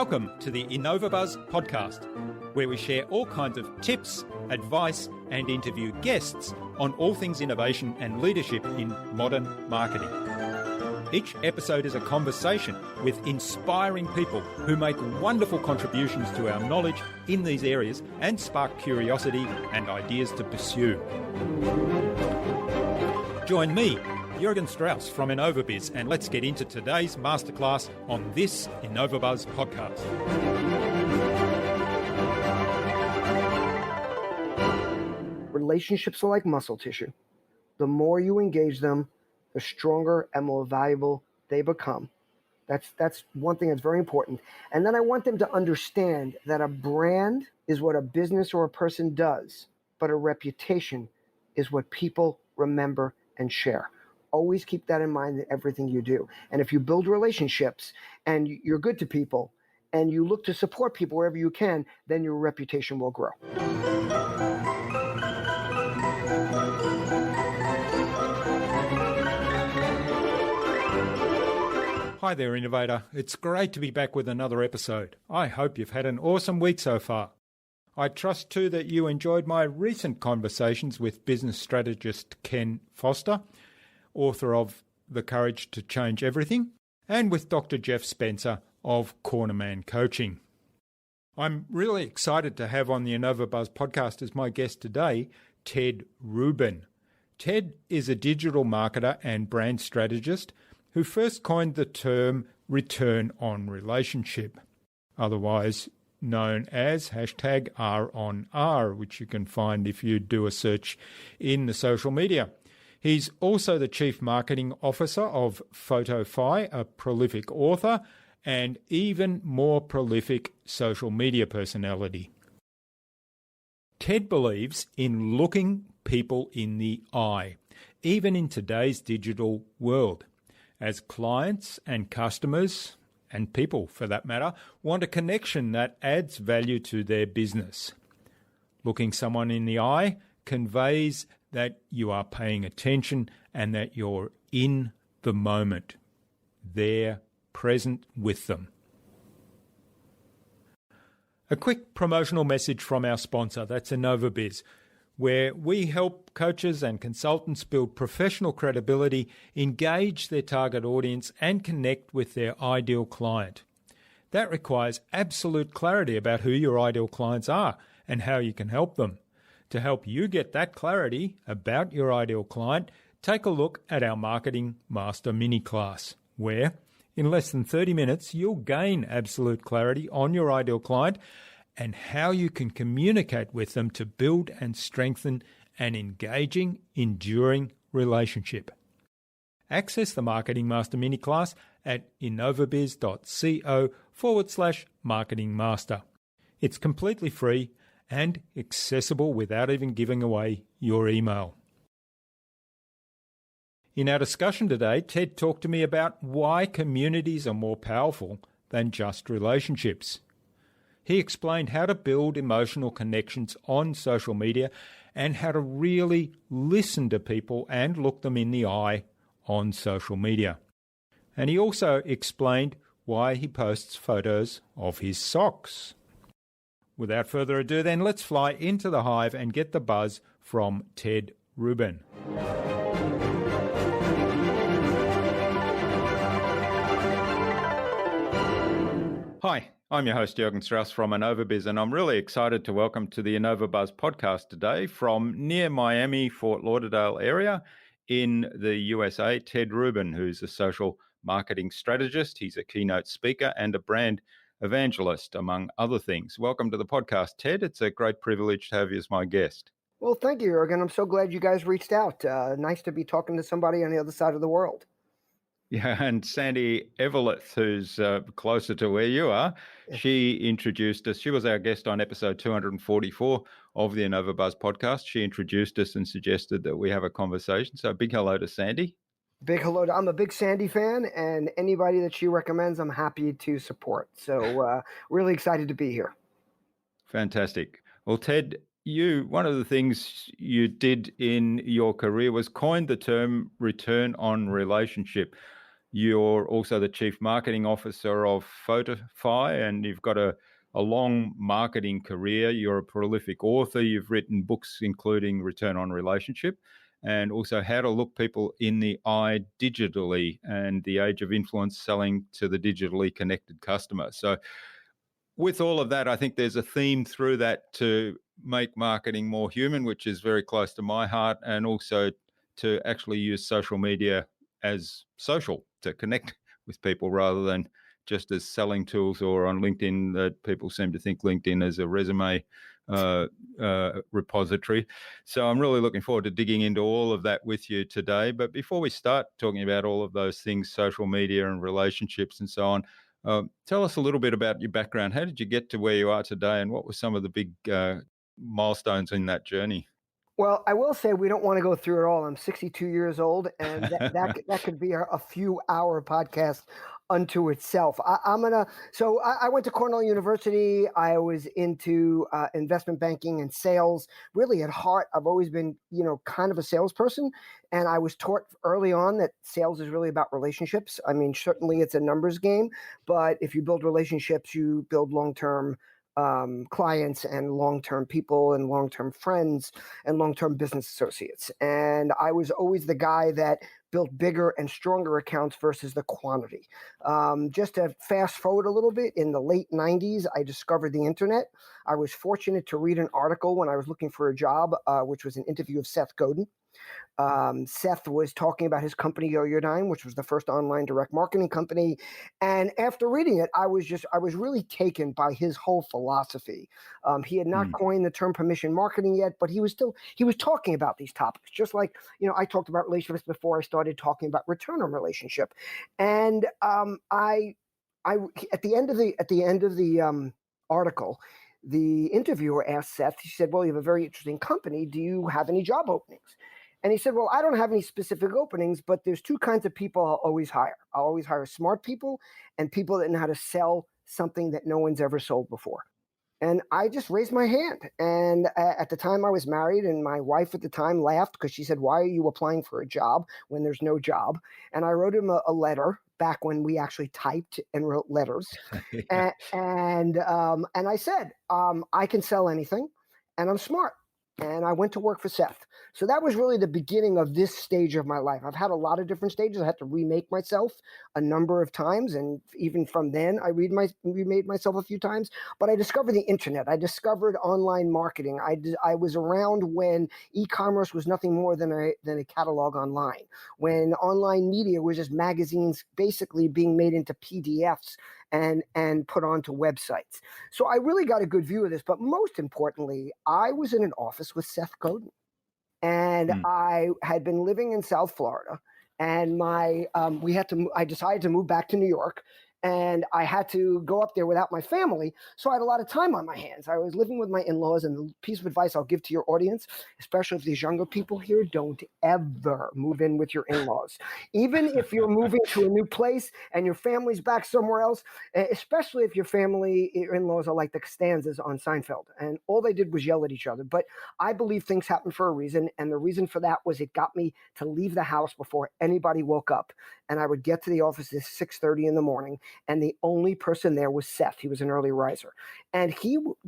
Welcome to the InnovaBuzz podcast, where we share all kinds of tips, advice, and interview guests on all things innovation and leadership in modern marketing. Each episode is a conversation with inspiring people who make wonderful contributions to our knowledge in these areas and spark curiosity and ideas to pursue. Join me, Jürgen Strauss from InnovaBuzz, and let's get into today's masterclass on this InnovaBuzz podcast. Relationships are like muscle tissue. The more you engage them, the stronger and more valuable they become. That's one thing that's very important. And then I want them to understand that a brand is what a business or a person does, but a reputation is what people remember and share. Always keep that in mind in everything you do. And if you build relationships and you're good to people and you look to support people wherever you can, then your reputation will grow. Hi there, Innovator. It's great to be back with another episode. I hope you've had an awesome week so far. I trust too that you enjoyed my recent conversations with business strategist Ken Foster, author of The Courage to Change Everything, and with Dr. Jeff Spencer of Cornerman Coaching. I'm really excited to have on the InnovaBuzz podcast as my guest today, Ted Rubin. Ted is a digital marketer and brand strategist who first coined the term return on relationship, otherwise known as #R on R, which you can find if you do a search in the social media. He's also the Chief Marketing Officer of PhotoFi, a prolific author, and even more prolific social media personality. Ted believes in looking people in the eye, even in today's digital world, as clients and customers, and people for that matter, want a connection that adds value to their business. Looking someone in the eye conveys that you are paying attention and that you're in the moment, there, present with them. A quick promotional message from our sponsor, that's InnovaBuzz, where we help coaches and consultants build professional credibility, engage their target audience, and connect with their ideal client. That requires absolute clarity about who your ideal clients are and how you can help them. To help you get that clarity about your ideal client, take a look at our Marketing Master mini class, where in less than 30 minutes, you'll gain absolute clarity on your ideal client and how you can communicate with them to build and strengthen an engaging, enduring relationship. Access the Marketing Master mini class at innovabuzz.co/Marketing Master. It's completely free and accessible without even giving away your email. In our discussion today, Ted talked to me about why communities are more powerful than just relationships. He explained how to build emotional connections on social media and how to really listen to people and look them in the eye on social media. And he also explained why he posts photos of his socks. Without further ado, then, let's fly into the hive and get the buzz from Ted Rubin. Hi, I'm your host, Jürgen Strauss from InnovaBuzz, and I'm really excited to welcome to the InnovaBuzz podcast today from near Miami, Fort Lauderdale area in the USA, Ted Rubin, who's a social marketing strategist. He's a keynote speaker and a brand evangelist, among other things. Welcome to the podcast, Ted. It's a great privilege to have you as my guest. Well, thank you, Jürgen. I'm so glad you guys reached out. Nice to be talking to somebody on the other side of the world. Yeah, and Sandy Eveleth, who's closer to where you are, she introduced us. She was our guest on episode 244 of the InnovaBuzz podcast. She introduced us and suggested that we have a conversation. So big hello to Sandy. Big hello. I'm a big Sandy fan, and anybody that she recommends, I'm happy to support. So really excited to be here. Fantastic. Well, Ted, one of the things you did in your career was coined the term return on relationship. You're also the Chief Marketing Officer of Photify, and you've got a long marketing career. You're a prolific author. You've written books including Return on Relationship and also How to Look People in the Eye Digitally and the Age of Influence Selling to the Digitally Connected Customer. So with all of that, I think there's a theme through that to make marketing more human, which is very close to my heart, and also to actually use social media as social to connect with people rather than just as selling tools, or on LinkedIn that people seem to think LinkedIn is a resume repository. So I'm really looking forward to digging into all of that with you today. But before we start talking about all of those things, social media and relationships and so on, tell us a little bit about your background. How did you get to where you are today, and what were some of the big milestones in that journey? Well, I will say we don't want to go through it all. I'm 62 years old, and that could be a few hour podcast unto itself. I went to Cornell University. I was into investment banking and sales. Really, at heart, I've always been, kind of a salesperson. And I was taught early on that sales is really about relationships. I mean, certainly it's a numbers game, but if you build relationships, you build long-term clients and long-term people and long-term friends and long-term business associates. And I was always the guy that built bigger and stronger accounts versus the quantity. Just to fast forward a little bit, in the late 90s, I discovered the internet. I was fortunate to read an article when I was looking for a job, which was an interview of Seth Godin. Seth was talking about his company Yo-Yo-Dime, which was the first online direct marketing company. And after reading it, I was really taken by his whole philosophy. He had not coined the term permission marketing yet, but he was talking about these topics. Just like, I talked about relationships before I started talking about return on relationship. And at the end of the article, the interviewer asked Seth, he said, "Well, you have a very interesting company. Do you have any job openings?" And he said, "Well, I don't have any specific openings, but there's two kinds of people I'll always hire. I'll always hire smart people and people that know how to sell something that no one's ever sold before." And I just raised my hand. And at the time I was married, and my wife at the time laughed because she said, "Why are you applying for a job when there's no job?" And I wrote him a letter back when we actually typed and wrote letters. Yeah. And I said, "I can sell anything and I'm smart." And I went to work for Seth. So that was really the beginning of this stage of my life. I've had a lot of different stages. I had to remake myself a number of times. And even from then, I remade myself a few times. But I discovered the internet. I discovered online marketing. I was around when e-commerce was nothing more than a catalog online, when online media was just magazines basically being made into PDFs and put onto websites. So I really got a good view of this. But most importantly, I was in an office with Seth Godin. And I had been living in South Florida, and I decided to move back to New York, and I had to go up there without my family. So I had a lot of time on my hands. I was living with my in-laws, and the piece of advice I'll give to your audience, especially if there's younger people here, don't ever move in with your in-laws. Even if you're moving to a new place and your family's back somewhere else, especially if your in-laws are like the Costanzas on Seinfeld, and all they did was yell at each other. But I believe things happen for a reason, and the reason for that was it got me to leave the house before anybody woke up. And I would get to the office at 6:30 in the morning, and the only person there was Seth. He was an early riser. And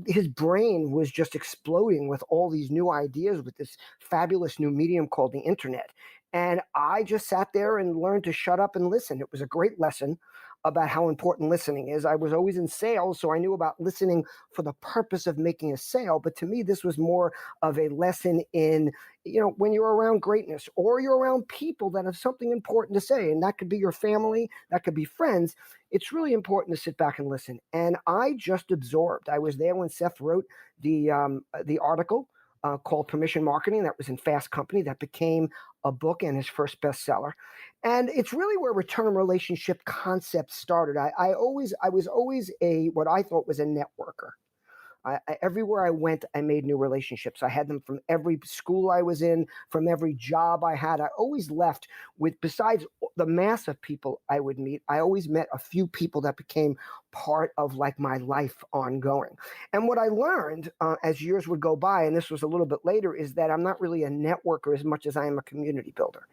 his brain was just exploding with all these new ideas with this fabulous new medium called the internet. And I just sat there and learned to shut up and listen. It was a great lesson about how important listening is. I was always in sales, so I knew about listening for the purpose of making a sale. But to me, this was more of a lesson in, when you're around greatness or you're around people that have something important to say, and that could be your family, that could be friends, it's really important to sit back and listen. And I just absorbed. I was there when Seth wrote the article called Permission Marketing that was in Fast Company that became a book and his first bestseller. And it's really where return relationship concepts started. I was always what I thought was a networker. Everywhere I went, I made new relationships. I had them from every school I was in, from every job I had. I always left with, besides the mass of people I would meet, I always met a few people that became part of like my life ongoing. And what I learned as years would go by, and this was a little bit later, is that I'm not really a networker as much as I am a community builder.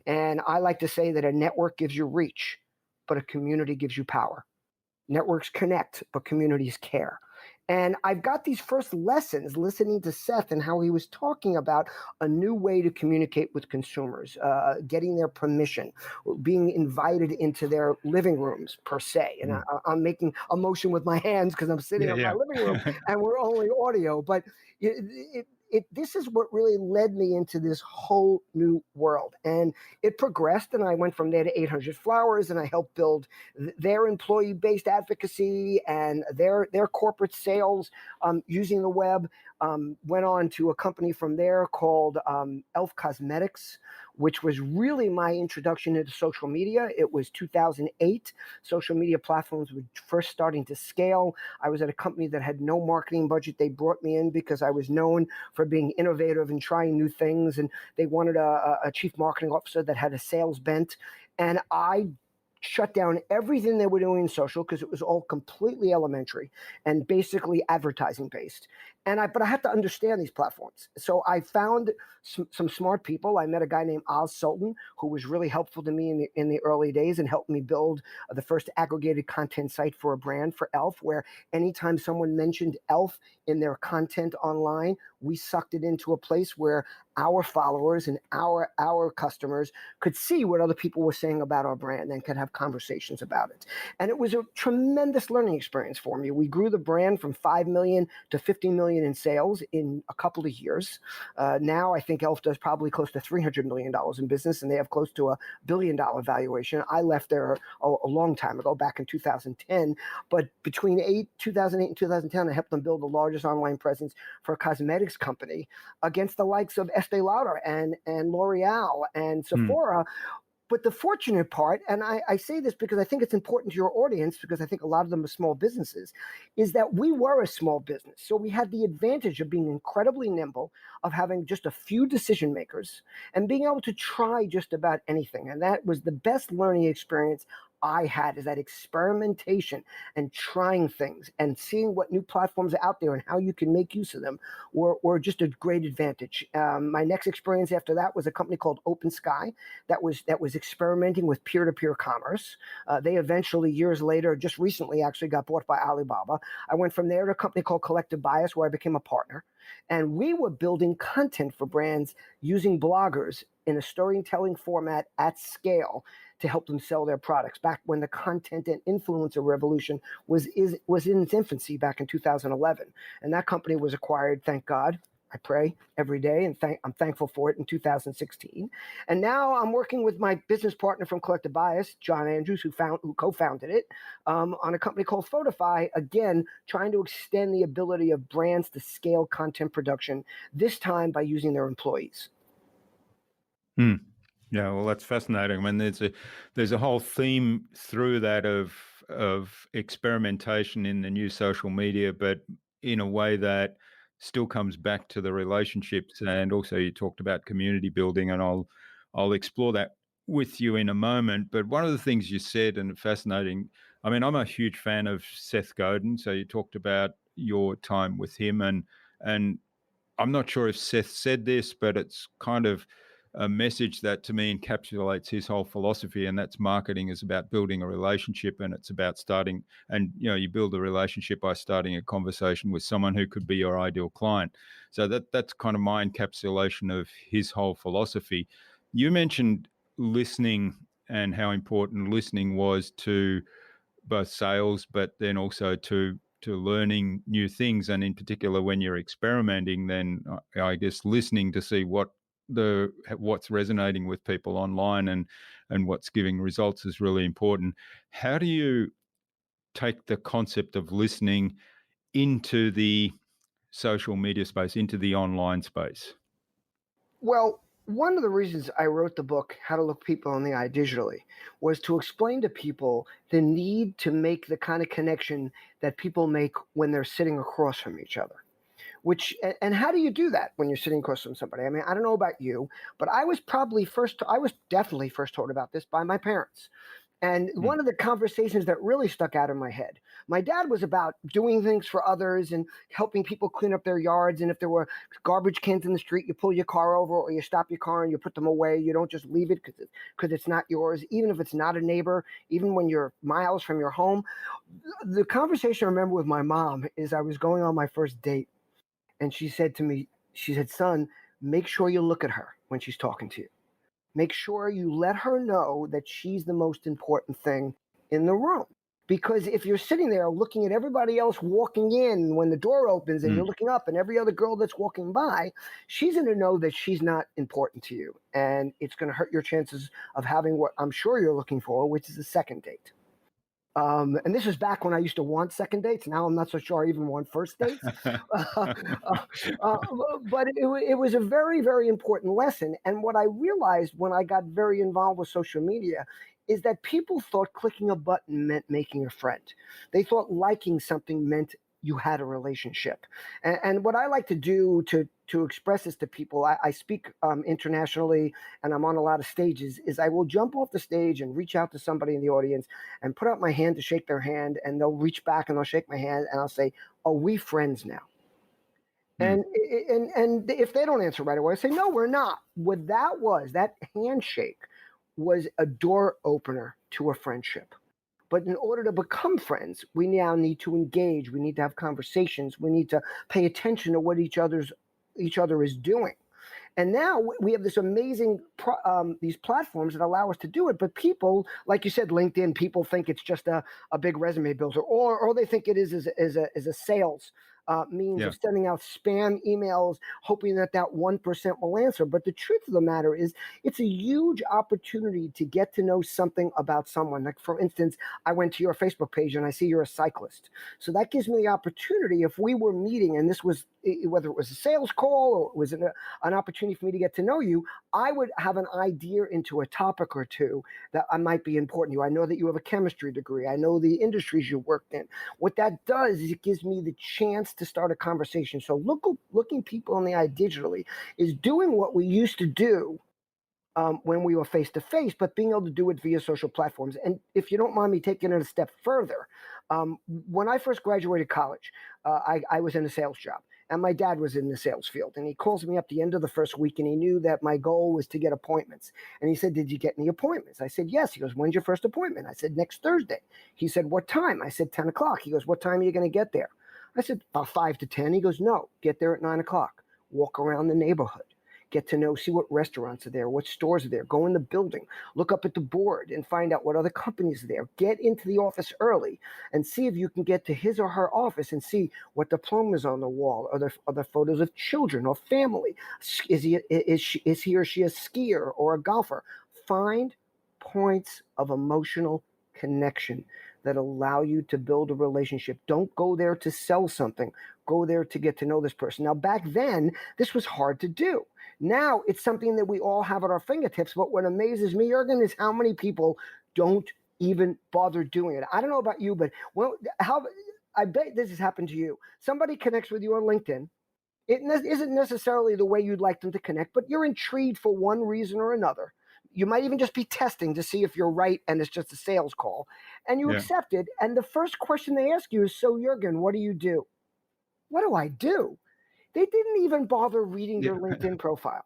And I like to say that a network gives you reach. but a community gives you power. Networks connect, but communities care. And I've got these first lessons listening to Seth and how he was talking about a new way to communicate with consumers, getting their permission, being invited into their living rooms, per se. And I'm making a motion with my hands because I'm sitting in my living room and we're only audio. But this is what really led me into this whole new world. And it progressed, and I went from there to 800 Flowers, and I helped build their employee-based advocacy and their corporate sales using the web. Went on to a company from there called Elf Cosmetics, which was really my introduction into social media. It was 2008. Social media platforms were first starting to scale. I was at a company that had no marketing budget. They brought me in because I was known for being innovative and trying new things, and they wanted a chief marketing officer that had a sales bent. And I shut down everything they were doing in social because it was all completely elementary and basically advertising based. But I had to understand these platforms. So I found some smart people. I met a guy named Oz Sultan, who was really helpful to me in the early days and helped me build the first aggregated content site for a brand, for Elf, where anytime someone mentioned Elf in their content online, we sucked it into a place where our followers and our customers could see what other people were saying about our brand and could have conversations about it. And it was a tremendous learning experience for me. We grew the brand from 5 million to 50 million in sales in a couple of years. Now I think Elf does probably close to $300 million in business, and they have close to $1 billion valuation. I left there a long time ago, back in 2010. But between 2008 and 2010, I helped them build the largest online presence for a cosmetics company against the likes of Estee Lauder and L'Oreal and Sephora. But the fortunate part, and I say this because I think it's important to your audience, because I think a lot of them are small businesses, is that we were a small business. So we had the advantage of being incredibly nimble, of having just a few decision makers, and being able to try just about anything. And that was the best learning experience I had, is that experimentation and trying things and seeing what new platforms are out there and how you can make use of them were just a great advantage. My next experience after that was a company called Open Sky that was experimenting with peer-to-peer commerce. They eventually, years later, just recently actually got bought by Alibaba. I went from there to a company called Collective Bias, where I became a partner. And we were building content for brands using bloggers in a storytelling format at scale to help them sell their products, back when the content and influencer revolution was in its infancy back in 2011. And that company was acquired, thank God. I pray every day, and I'm thankful for it, in 2016. And now I'm working with my business partner from Collective Bias, John Andrews, who co-founded it, on a company called Photify, again, trying to extend the ability of brands to scale content production, this time by using their employees. Yeah, well, that's fascinating. I mean, there's a whole theme through that of experimentation in the new social media, but in a way that still comes back to the relationships. And also, you talked about community building, and I'll explore that with you in a moment. But one of the things you said, and fascinating, I mean, I'm a huge fan of Seth Godin. So you talked about your time with him, and I'm not sure if Seth said this, but it's kind of a message that to me encapsulates his whole philosophy, and that's marketing is about building a relationship, and it's about starting, and you build a relationship by starting a conversation with someone who could be your ideal client. So that's kind of my encapsulation of his whole philosophy. You mentioned listening and how important listening was to both sales, but then also to learning new things, and in particular when you're experimenting, then I guess listening to see what's resonating with people online and what's giving results is really important. How do you take the concept of listening into the social media space, into the online space? Well, one of the reasons I wrote the book, How to Look People in the Eye Digitally, was to explain to people the need to make the kind of connection that people make when they're sitting across from each other. And how do you do that when you're sitting across from somebody? I mean, I don't know about you, but I was definitely first taught about this by my parents. And Mm. one of the conversations that really stuck out in my head, my dad was about doing things for others and helping people clean up their yards. And if there were garbage cans in the street, you pull your car over or you stop your car and you put them away. You don't just leave it because it's not yours, even if it's not a neighbor, even when you're miles from your home. The conversation I remember with my mom is I was going on my first date and she said to me, she said, son, make sure you look at her when she's talking to you. Make sure you let her know that she's the most important thing in the room. Because if you're sitting there looking at everybody else walking in when the door opens and Mm. you're looking up and every other girl that's walking by, she's going to know that she's not important to you. And it's going to hurt your chances of having what I'm sure you're looking for, which is a second date. And this was back when I used to want second dates. Now I'm not so sure I even want first dates. uh, uh, uh, but it was a very, very important lesson. And what I realized when I got very involved with social media is that people thought clicking a button meant making a friend. They thought liking something meant you had a relationship. And what I like to do to express this to people, I speak internationally and I'm on a lot of stages, is I will jump off the stage and reach out to somebody in the audience and put out my hand to shake their hand, and they'll reach back and they'll shake my hand, and I'll say, "Are we friends now?" Mm. And if they don't answer right away, I say, "No, we're not." What that handshake was a door opener to a friendship. But in order to become friends, we now need to engage. We need to have conversations. We need to pay attention to what each other is doing. And now we have this amazing these platforms that allow us to do it. But people, like you said, LinkedIn, people think it's just a big resume builder, or they think it is a sales means Yeah. of sending out spam emails, hoping that 1% will answer. But the truth of the matter is, it's a huge opportunity to get to know something about someone. Like, for instance, I went to your Facebook page and I see you're a cyclist. So that gives me the opportunity, if we were meeting and this was, whether it was a sales call or it was an opportunity for me to get to know you, I would have an idea into a topic or two that I might be important to you. I know that you have a chemistry degree. I know the industries you worked in. What that does is it gives me the chance to start a conversation. So looking people in the eye digitally is doing what we used to do when we were face to face, but being able to do it via social platforms. And if you don't mind me taking it a step further, when I first graduated college, I was in a sales job. And my dad was in the sales field. And he calls me up the end of the first week and he knew that my goal was to get appointments. And he said, "Did you get any appointments?" I said, "Yes." He goes, "When's your first appointment?" I said, "Next Thursday." He said, "What time?" I said, 10 o'clock. He goes, "What time are you going to get there?" I said, "About 5 to 10. He goes, "No, get there at 9 o'clock. Walk around the neighborhood. Get to know, see what restaurants are there, what stores are there, go in the building, look up at the board and find out what other companies are there. Get into the office early and see if you can get to his or her office and see what diplomas on the wall. Are there photos of children or family? Is he or she a skier or a golfer?" Find points of emotional connection that allow you to build a relationship. Don't go there to sell something. Go there to get to know this person. Now, back then, this was hard to do. Now it's something that we all have at our fingertips. But what amazes me, Jurgen, is how many people don't even bother doing it. I don't know about you, but I bet this has happened to you. Somebody connects with you on LinkedIn. It isn't necessarily the way you'd like them to connect, but you're intrigued for one reason or another. You might even just be testing to see if you're right and it's just a sales call. And you Yeah. accept it. And the first question they ask you is, "So, Jurgen, what do you do?" What do I do? They didn't even bother reading Yeah. your LinkedIn profile.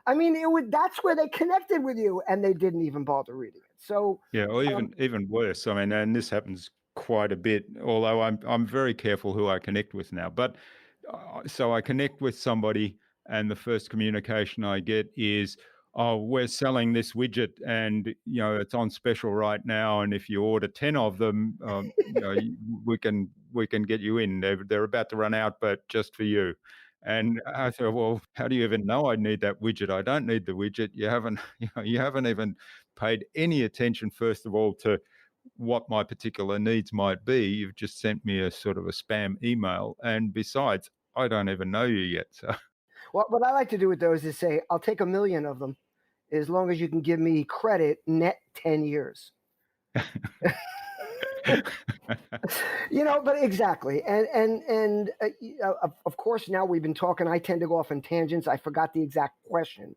I mean, that's where they connected with you and they didn't even bother reading it. So, Yeah, or um, even worse. I mean, and this happens quite a bit. Although I'm very careful who I connect with now. But so I connect with somebody, and the first communication I get is, "Oh, we're selling this widget, and it's on special right now. And if you order 10 of them, we can get you in. They're about to run out, but just for you." And I thought, well, how do you even know I need that widget? I don't need the widget. You haven't, you haven't even paid any attention, first of all, to what my particular needs might be. You've just sent me a sort of a spam email. And besides, I don't even know you yet. So, what I like to do with those is say, "I'll take 1,000,000 of them as long as you can give me credit net 10 years." But exactly. Of course, now we've been talking, I tend to go off on tangents. I forgot the exact question.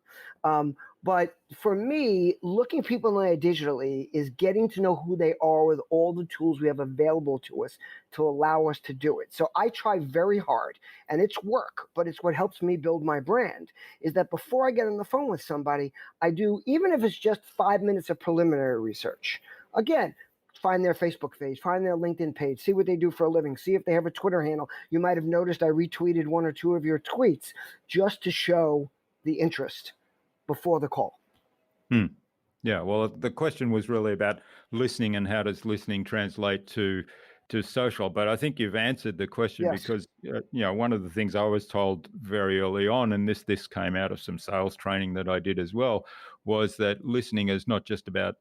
But for me, looking people in the eye digitally is getting to know who they are with all the tools we have available to us to allow us to do it. So I try very hard, and it's work, but it's what helps me build my brand, is that before I get on the phone with somebody, I do, even if it's just 5 minutes of preliminary research. Again, find their Facebook page, find their LinkedIn page, see what they do for a living, see if they have a Twitter handle. You might have noticed I retweeted 1 or 2 of your tweets just to show the interest before the call. Yeah, well, the question was really about listening and how does listening translate to social. But I think you've answered the question. Yes. Because one of the things I was told very early on, and this came out of some sales training that I did as well, was that listening is not just about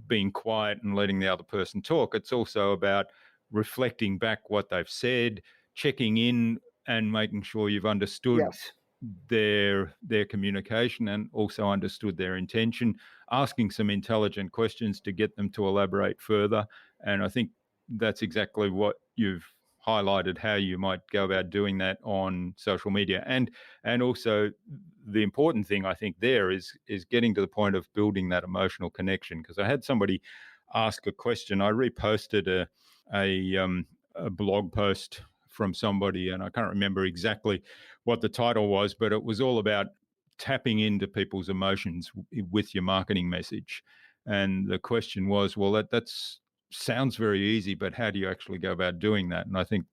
being quiet and letting the other person talk. It's also about reflecting back what they've said, checking in and making sure you've understood their communication and also understood their intention, asking some intelligent questions to get them to elaborate further. And I think that's exactly what you've highlighted, how you might go about doing that on social media. And also the important thing I think there is getting to the point of building that emotional connection. Because I had somebody ask a question. I reposted a blog post from somebody, and I can't remember exactly what the title was, but it was all about tapping into people's emotions with your marketing message. And the question was, well, that's sounds very easy, but how do you actually go about doing that? And I think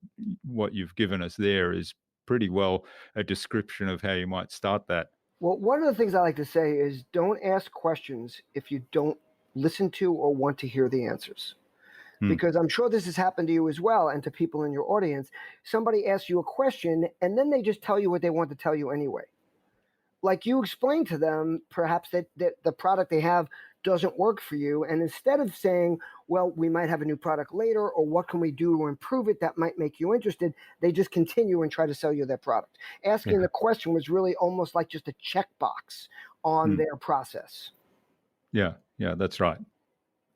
what you've given us there is pretty well a description of how you might start that. Well, one of the things I like to say is don't ask questions if you don't listen to or want to hear the answers. Because I'm sure this has happened to you as well and to people in your audience. Somebody asks you a question and then they just tell you what they want to tell you anyway. Like you explain to them perhaps that the product they have doesn't work for you. And instead of saying, well, we might have a new product later, or what can we do to improve it that might make you interested, they just continue and try to sell you their product. Asking the question was really almost like just a checkbox on their process. Yeah, that's right.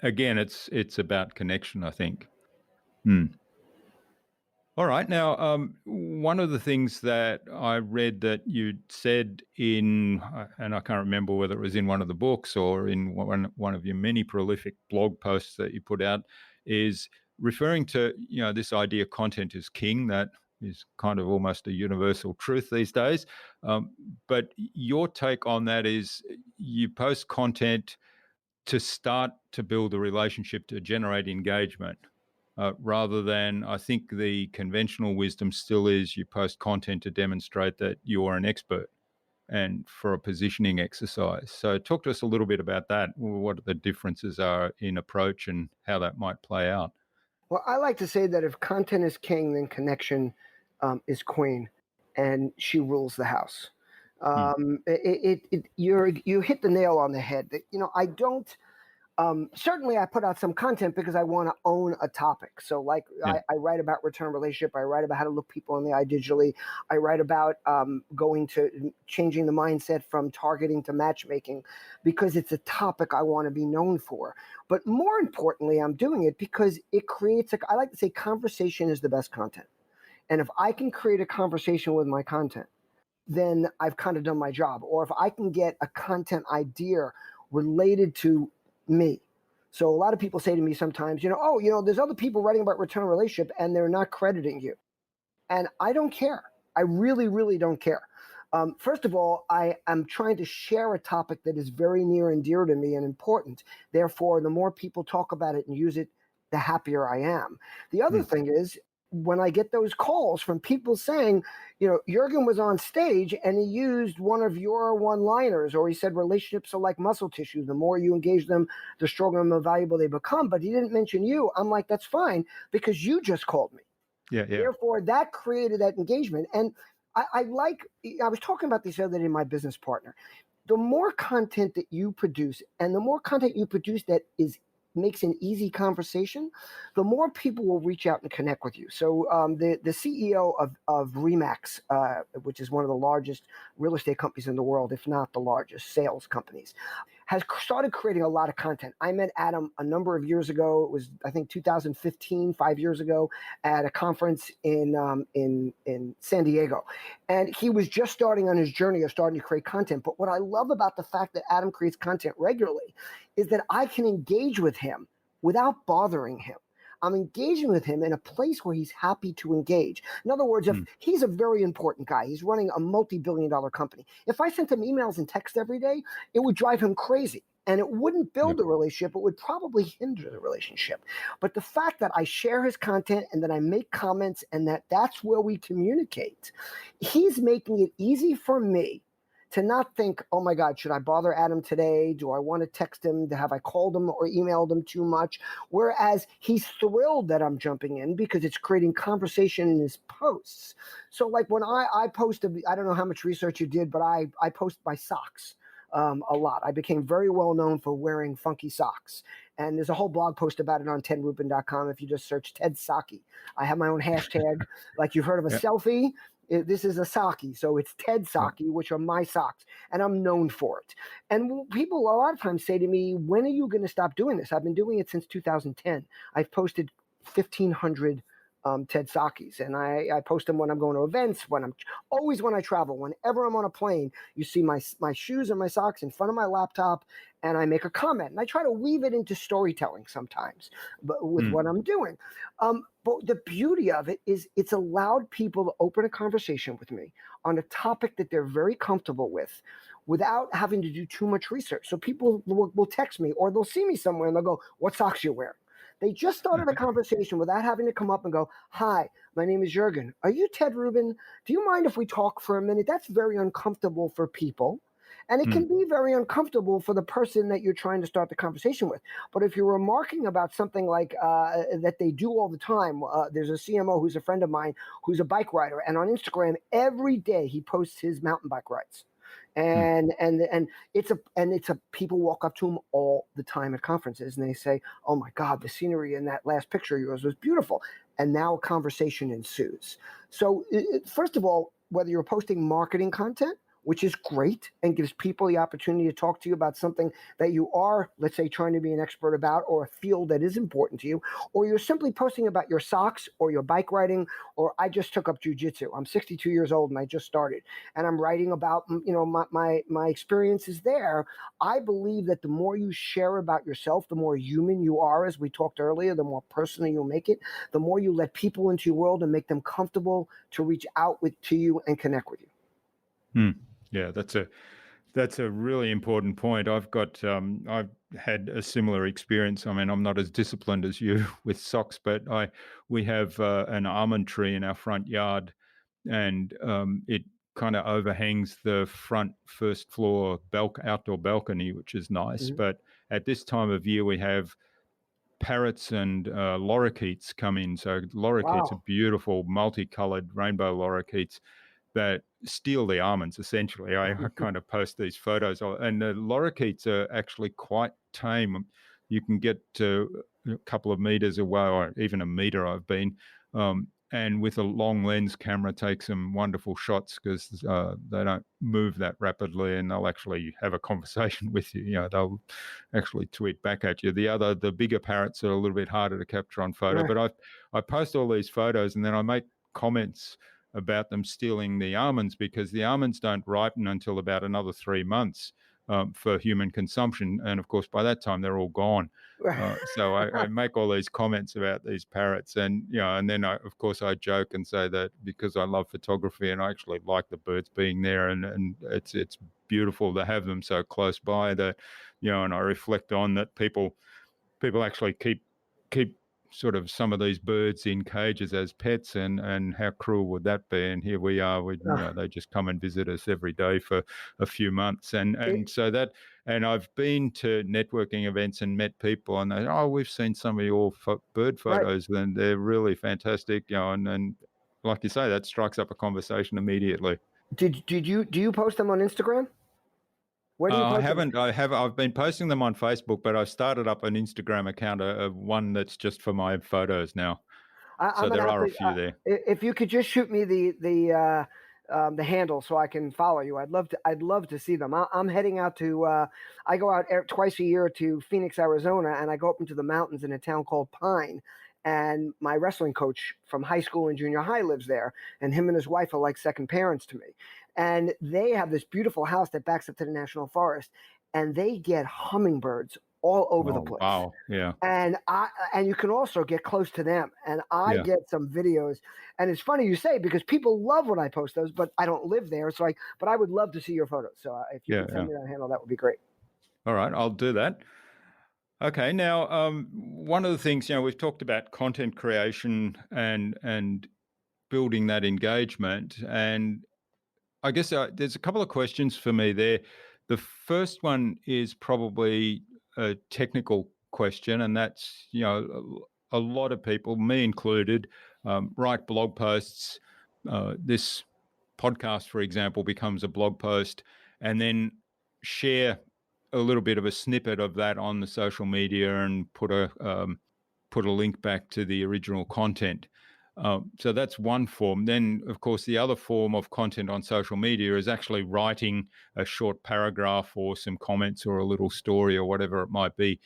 Again, it's about connection, I think. All right. Now, one of the things that I read that you said in, and I can't remember whether it was in one of the books or in one of your many prolific blog posts that you put out, is referring to, this idea content is king. That is kind of almost a universal truth these days. But your take on that is you post content to start to build a relationship, to generate engagement, rather than, I think the conventional wisdom still is you post content to demonstrate that you're an expert and for a positioning exercise. So talk to us a little bit about that, what the differences are in approach and how that might play out. Well, I like to say that if content is king, then connection is queen, and she rules the house. You hit the nail on the head. I don't. Certainly, I put out some content because I want to own a topic. So, I write about return relationship. I write about how to look people in the eye digitally. I write about going to changing the mindset from targeting to matchmaking because it's a topic I want to be known for. But more importantly, I'm doing it because it creates I like to say conversation is the best content. And if I can create a conversation with my content, then I've kind of done my job. Or if I can get a content idea related to me. So a lot of people say to me sometimes, there's other people writing about return relationship and they're not crediting you. And I don't care. I really, really don't care. First of all, I am trying to share a topic that is very near and dear to me and important. Therefore, the more people talk about it and use it, the happier I am. The other thing is, when I get those calls from people saying, Jürgen was on stage and he used one of your one-liners, or he said relationships are like muscle tissue. The more you engage them, the stronger and more valuable they become. But he didn't mention you. I'm like, that's fine because you just called me. Yeah. Therefore, that created that engagement. And I was talking about this the other day to my business partner. The more content that you produce and the more content you produce that makes an easy conversation, the more people will reach out and connect with you. So the CEO of Remax, which is one of the largest real estate companies in the world, if not the largest sales companies, has started creating a lot of content. I met Adam a number of years ago. It was, I think, 2015, 5 years ago, at a conference in San Diego. And he was just starting on his journey of starting to create content. But what I love about the fact that Adam creates content regularly is that I can engage with him without bothering him. I'm engaging with him in a place where he's happy to engage. In other words, if he's a very important guy, he's running a multi-billion-dollar company. If I sent him emails and text every day, it would drive him crazy. And it wouldn't build the relationship. It would probably hinder the relationship. But the fact that I share his content and that I make comments and that's where we communicate, he's making it easy for me to not think, oh my God, should I bother Adam today? Do I want to text him? Have I called him or emailed him too much? Whereas he's thrilled that I'm jumping in because it's creating conversation in his posts. So like when I post, I don't know how much research you did, but I post my socks a lot. I became very well known for wearing funky socks. And there's a whole blog post about it on tedrubin.com if you just search Ted Socky. I have my own hashtag. Like you've heard of a selfie. This is a Socky, so it's Ted Socky, which are my socks, and I'm known for it. And people a lot of times say to me, when are you going to stop doing this? I've been doing it since 2010. I've posted 1,500 Ted Sockys, and I post them when I'm going to events, when I travel, whenever I'm on a plane. You see my shoes and my socks in front of my laptop, and I make a comment, and I try to weave it into storytelling sometimes, but with what I'm doing. But the beauty of it is it's allowed people to open a conversation with me on a topic that they're very comfortable with without having to do too much research. So people will text me or they'll see me somewhere and they'll go, what socks you wearing? They just started a conversation without having to come up and go, hi, my name is Jürgen. Are you Ted Rubin? Do you mind if we talk for a minute? That's very uncomfortable for people. And it can be very uncomfortable for the person that you're trying to start the conversation with. But if you're remarking about something like that they do all the time, there's a CMO who's a friend of mine who's a bike rider. And on Instagram, every day he posts his mountain bike rides. And it's a people walk up to him all the time at conferences and they say, oh my God, the scenery in that last picture of yours was beautiful. And now a conversation ensues. So first of all, whether you're posting marketing content, which is great and gives people the opportunity to talk to you about something that you are, let's say, trying to be an expert about, or a field that is important to you, or you're simply posting about your socks or your bike riding, or I just took up jujitsu. I'm 62 years old and I just started, and I'm writing about, my experiences there. I believe that the more you share about yourself, the more human you are, as we talked earlier, the more personal you'll make it, the more you let people into your world and make them comfortable to reach out to you and connect with you. Yeah, that's a really important point. I've had a similar experience. I mean, I'm not as disciplined as you with socks, but we have an almond tree in our front yard, and it kind of overhangs the front first floor outdoor balcony, which is nice. But at this time of year, we have parrots and lorikeets come in. So lorikeets are beautiful, multicolored rainbow lorikeets that steal the almonds, essentially. I kind of post these photos, and the lorikeets are actually quite tame. You can get to a couple of meters away, or even a meter I've been, and with a long lens camera take some wonderful shots because they don't move that rapidly, and they'll actually have a conversation with you. They'll actually tweet back at you. The bigger parrots are a little bit harder to capture on photo, but I post all these photos and then I make comments about them stealing the almonds because the almonds don't ripen until about another 3 months for human consumption. And of course, by that time, they're all gone. So I make all these comments about these parrots and then of course I joke and say that because I love photography and I actually like the birds being there and it's beautiful to have them so close by that, and I reflect on that people actually keep sort of some of these birds in cages as pets and how cruel would that be? And here we are, they just come and visit us every day for a few months. And so that, and I've been to networking events and met people and they, we've seen some of your bird photos and they're really fantastic, and like you say, that strikes up a conversation immediately. Do you post them on Instagram? Where do you post I haven't. them? I've been posting them on Facebook, but I've started up an Instagram account, one that's just for my photos now. So there are a few there. If you could just shoot me the the handle so I can follow you. I'd love to see them. I'm heading out to. I go out twice a year to Phoenix, Arizona, and I go up into the mountains in a town called Pine. And my wrestling coach from high school and junior high lives there, and him and his wife are like second parents to me. And they have this beautiful house that backs up to the national forest, and they get hummingbirds all over the place. Wow. Yeah. And you can also get close to them. And I get some videos. And it's funny you say, because people love when I post those, but I don't live there. So but I would love to see your photos. So if you can send me that handle, that would be great. All right, I'll do that. Okay, now one of the things, we've talked about content creation and building that engagement, and I guess there's a couple of questions for me there. The first one is probably a technical question, and that's, a lot of people, me included, write blog posts. This podcast, for example, becomes a blog post, and then share a little bit of a snippet of that on the social media and put a link back to the original content. So that's one form. Then, of course, the other form of content on social media is actually writing a short paragraph or some comments or a little story or whatever it might be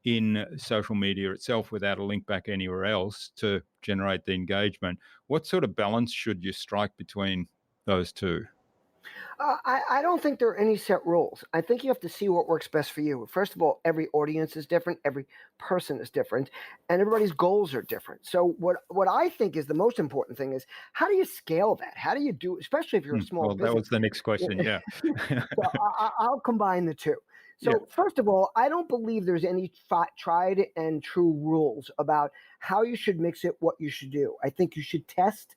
in social media itself without a link back anywhere else to generate the engagement. What sort of balance should you strike between those two? I don't think there are any set rules. I think you have to see what works best for you. First of all, every audience is different, every person is different, and everybody's goals are different. So what I think is the most important thing is, how do you scale that? How do you do, especially if you're a small business? That was the next question, yeah. So I'll combine the two. So first of all, I don't believe there's any tried and true rules about how you should mix it, what you should do. I think you should test,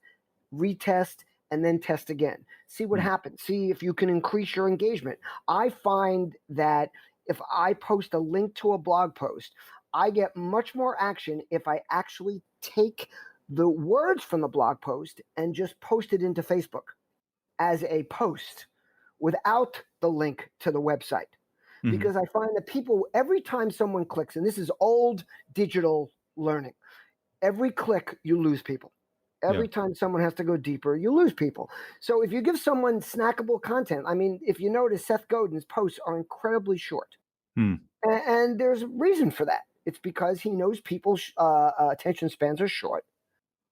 retest, and then test again. See what happens. See if you can increase your engagement. I find that if I post a link to a blog post, I get much more action if I actually take the words from the blog post and just post it into Facebook as a post without the link to the website. Because I find that people, every time someone clicks, and this is old digital learning, every click you lose people. Every time someone has to go deeper, you lose people. So if you give someone snackable content, I mean, if you notice, Seth Godin's posts are incredibly short. And there's a reason for that. It's because he knows people's attention spans are short.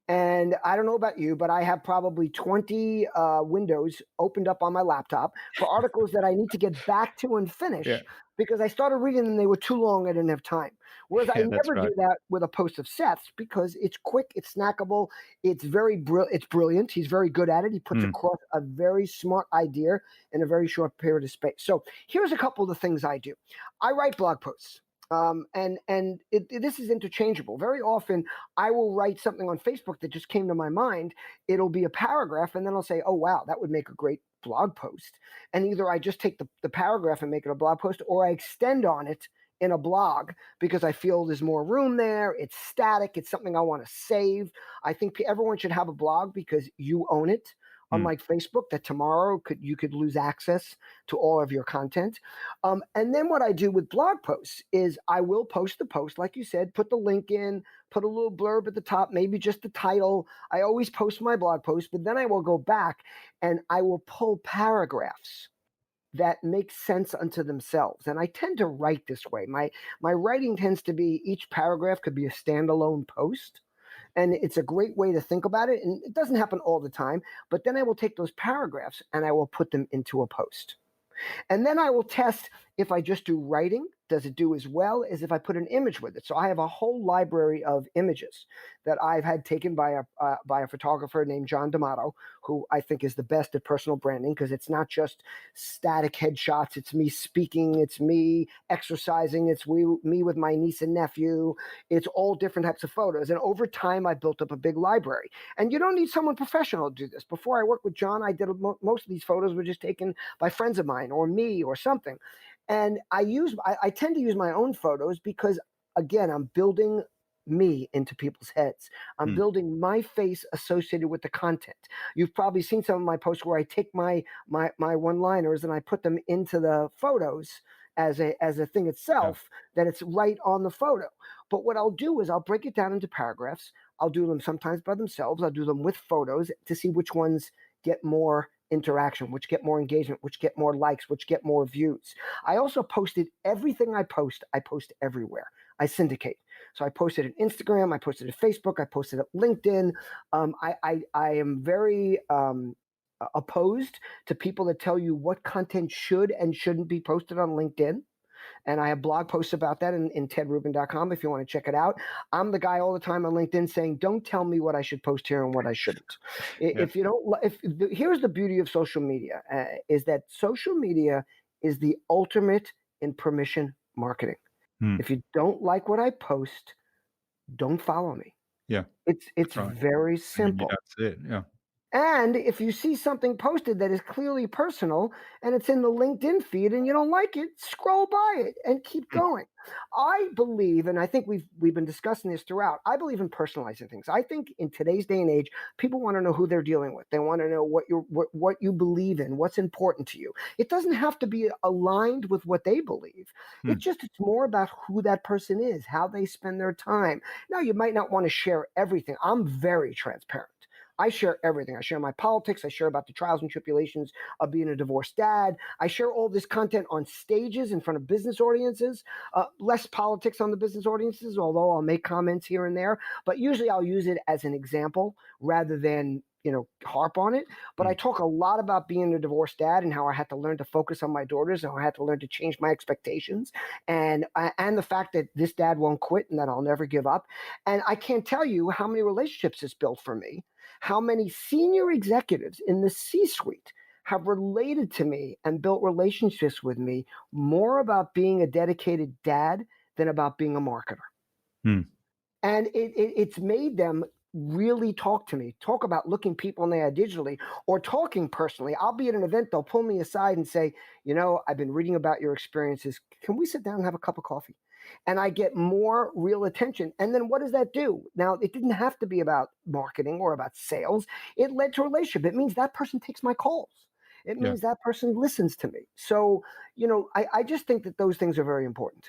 And I don't know about you, but I have probably 20 windows opened up on my laptop for articles that I need to get back to and finish because I started reading them. They were too long. I didn't have time. Whereas I never do that with a post of Seth's because it's quick, it's snackable, it's it's brilliant. He's very good at it. He puts across a very smart idea in a very short period of space. So here's a couple of the things I do. I write blog posts. This is interchangeable. Very often I will write something on Facebook that just came to my mind. It'll be a paragraph, and then I'll say, oh, wow, that would make a great blog post. And either I just take the paragraph and make it a blog post, or I extend on it in a blog because I feel there's more room there. It's static. It's something I want to save. I think everyone should have a blog because you own it. Unlike Facebook, that tomorrow you could lose access to all of your content. And then what I do with blog posts is I will post the post, like you said, put the link in, put a little blurb at the top, maybe just the title. I always post my blog post, but then I will go back and I will pull paragraphs that make sense unto themselves. And I tend to write this way. My writing tends to be each paragraph could be a standalone post. And it's a great way to think about it. And it doesn't happen all the time, but then I will take those paragraphs and I will put them into a post. And then I will test if I just do writing, does it do as well as if I put an image with it? So I have a whole library of images that I've had taken by a photographer named John D'Amato, who I think is the best at personal branding because it's not just static headshots. It's me speaking. It's me exercising. It's me with my niece and nephew. It's all different types of photos. And over time, I built up a big library. And you don't need someone professional to do this. Before I worked with John, I did most of these photos were just taken by friends of mine or me or something. And I tend to use my own photos because, again, I'm building me into people's heads. I'm building my face associated with the content. You've probably seen some of my posts where I take my one-liners and I put them into the photos as a thing itself, that it's right on the photo. But what I'll do is I'll break it down into paragraphs. I'll do them sometimes by themselves. I'll do them with photos to see which ones get more interaction, which get more engagement, which get more likes, which get more views. I also posted everything I post everywhere. I syndicate. So I posted at Instagram, I posted at Facebook, I posted at LinkedIn. I am very opposed to people that tell you what content should and shouldn't be posted on LinkedIn. And I have blog posts about that in tedrubin.com if you want to check it out. I'm the guy all the time on LinkedIn saying, don't tell me what I should post here and what I shouldn't. If you don't, here's the beauty of social media, is that social media is the ultimate in permission marketing. If you don't like what I post, don't follow me. Yeah. It's right. very simple. And you don't see it. Yeah. And if you see something posted that is clearly personal and it's in the LinkedIn feed and you don't like it, scroll by it and keep going. I believe, and I think we've been discussing this throughout, I believe in personalizing things. I think in today's day and age, people want to know who they're dealing with. They want to know what you believe in, what's important to you. It doesn't have to be aligned with what they believe. It's more about who that person is, how they spend their time. Now, you might not want to share everything. I'm very transparent. I share everything. I share my politics. I share about the trials and tribulations of being a divorced dad. I share all this content on stages in front of business audiences, less politics on the business audiences, although I'll make comments here and there. But usually I'll use it as an example rather than, harp on it. But I talk a lot about being a divorced dad and how I had to learn to focus on my daughters and how I had to learn to change my expectations and the fact that this dad won't quit and that I'll never give up. And I can't tell you how many relationships it's built for me, how many senior executives in the C-suite have related to me and built relationships with me more about being a dedicated dad than about being a marketer. And it's made them really talk to me, talk about looking people in the eye digitally or talking personally. I'll be at an event, they'll pull me aside and say, I've been reading about your experiences. Can we sit down and have a cup of coffee? And I get more real attention. And then what does that do? Now, it didn't have to be about marketing or about sales. It led to a relationship. It means that person takes my calls. It means that person listens to me. So, I just think that those things are very important.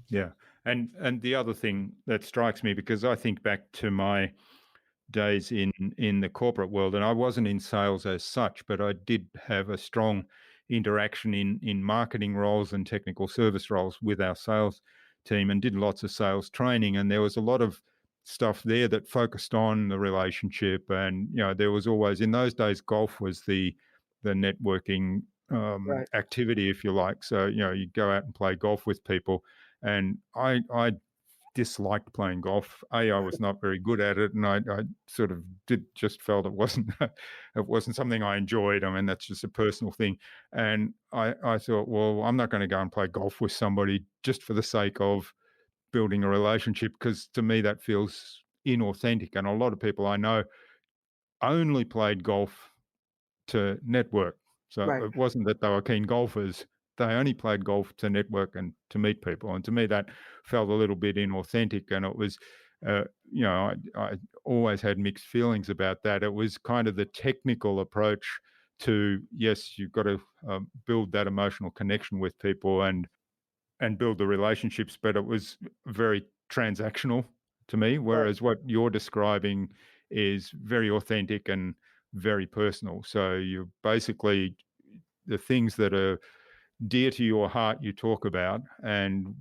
Yeah. And the other thing that strikes me, because I think back to my days in the corporate world, and I wasn't in sales as such, but I did have a strong interaction in marketing roles and technical service roles with our sales team and did lots of sales training. And there was a lot of stuff there that focused on the relationship. And, there was always, in those days, golf was the networking activity, if you like. So, you go out and play golf with people. And I disliked playing golf. I was not very good at it, and I sort of just felt it wasn't something I enjoyed. I mean, that's just a personal thing. And I thought, well, I'm not going to go and play golf with somebody just for the sake of building a relationship, because to me that feels inauthentic. And a lot of people I know only played golf to network. So it wasn't that they were keen golfers. They only played golf to network and to meet people. And to me, that felt a little bit inauthentic. And it was, I always had mixed feelings about that. It was kind of the technical approach to, yes, you've got to build that emotional connection with people and build the relationships, but it was very transactional to me. Whereas what you're describing is very authentic and very personal. So you're basically the things that are dear to your heart you talk about, and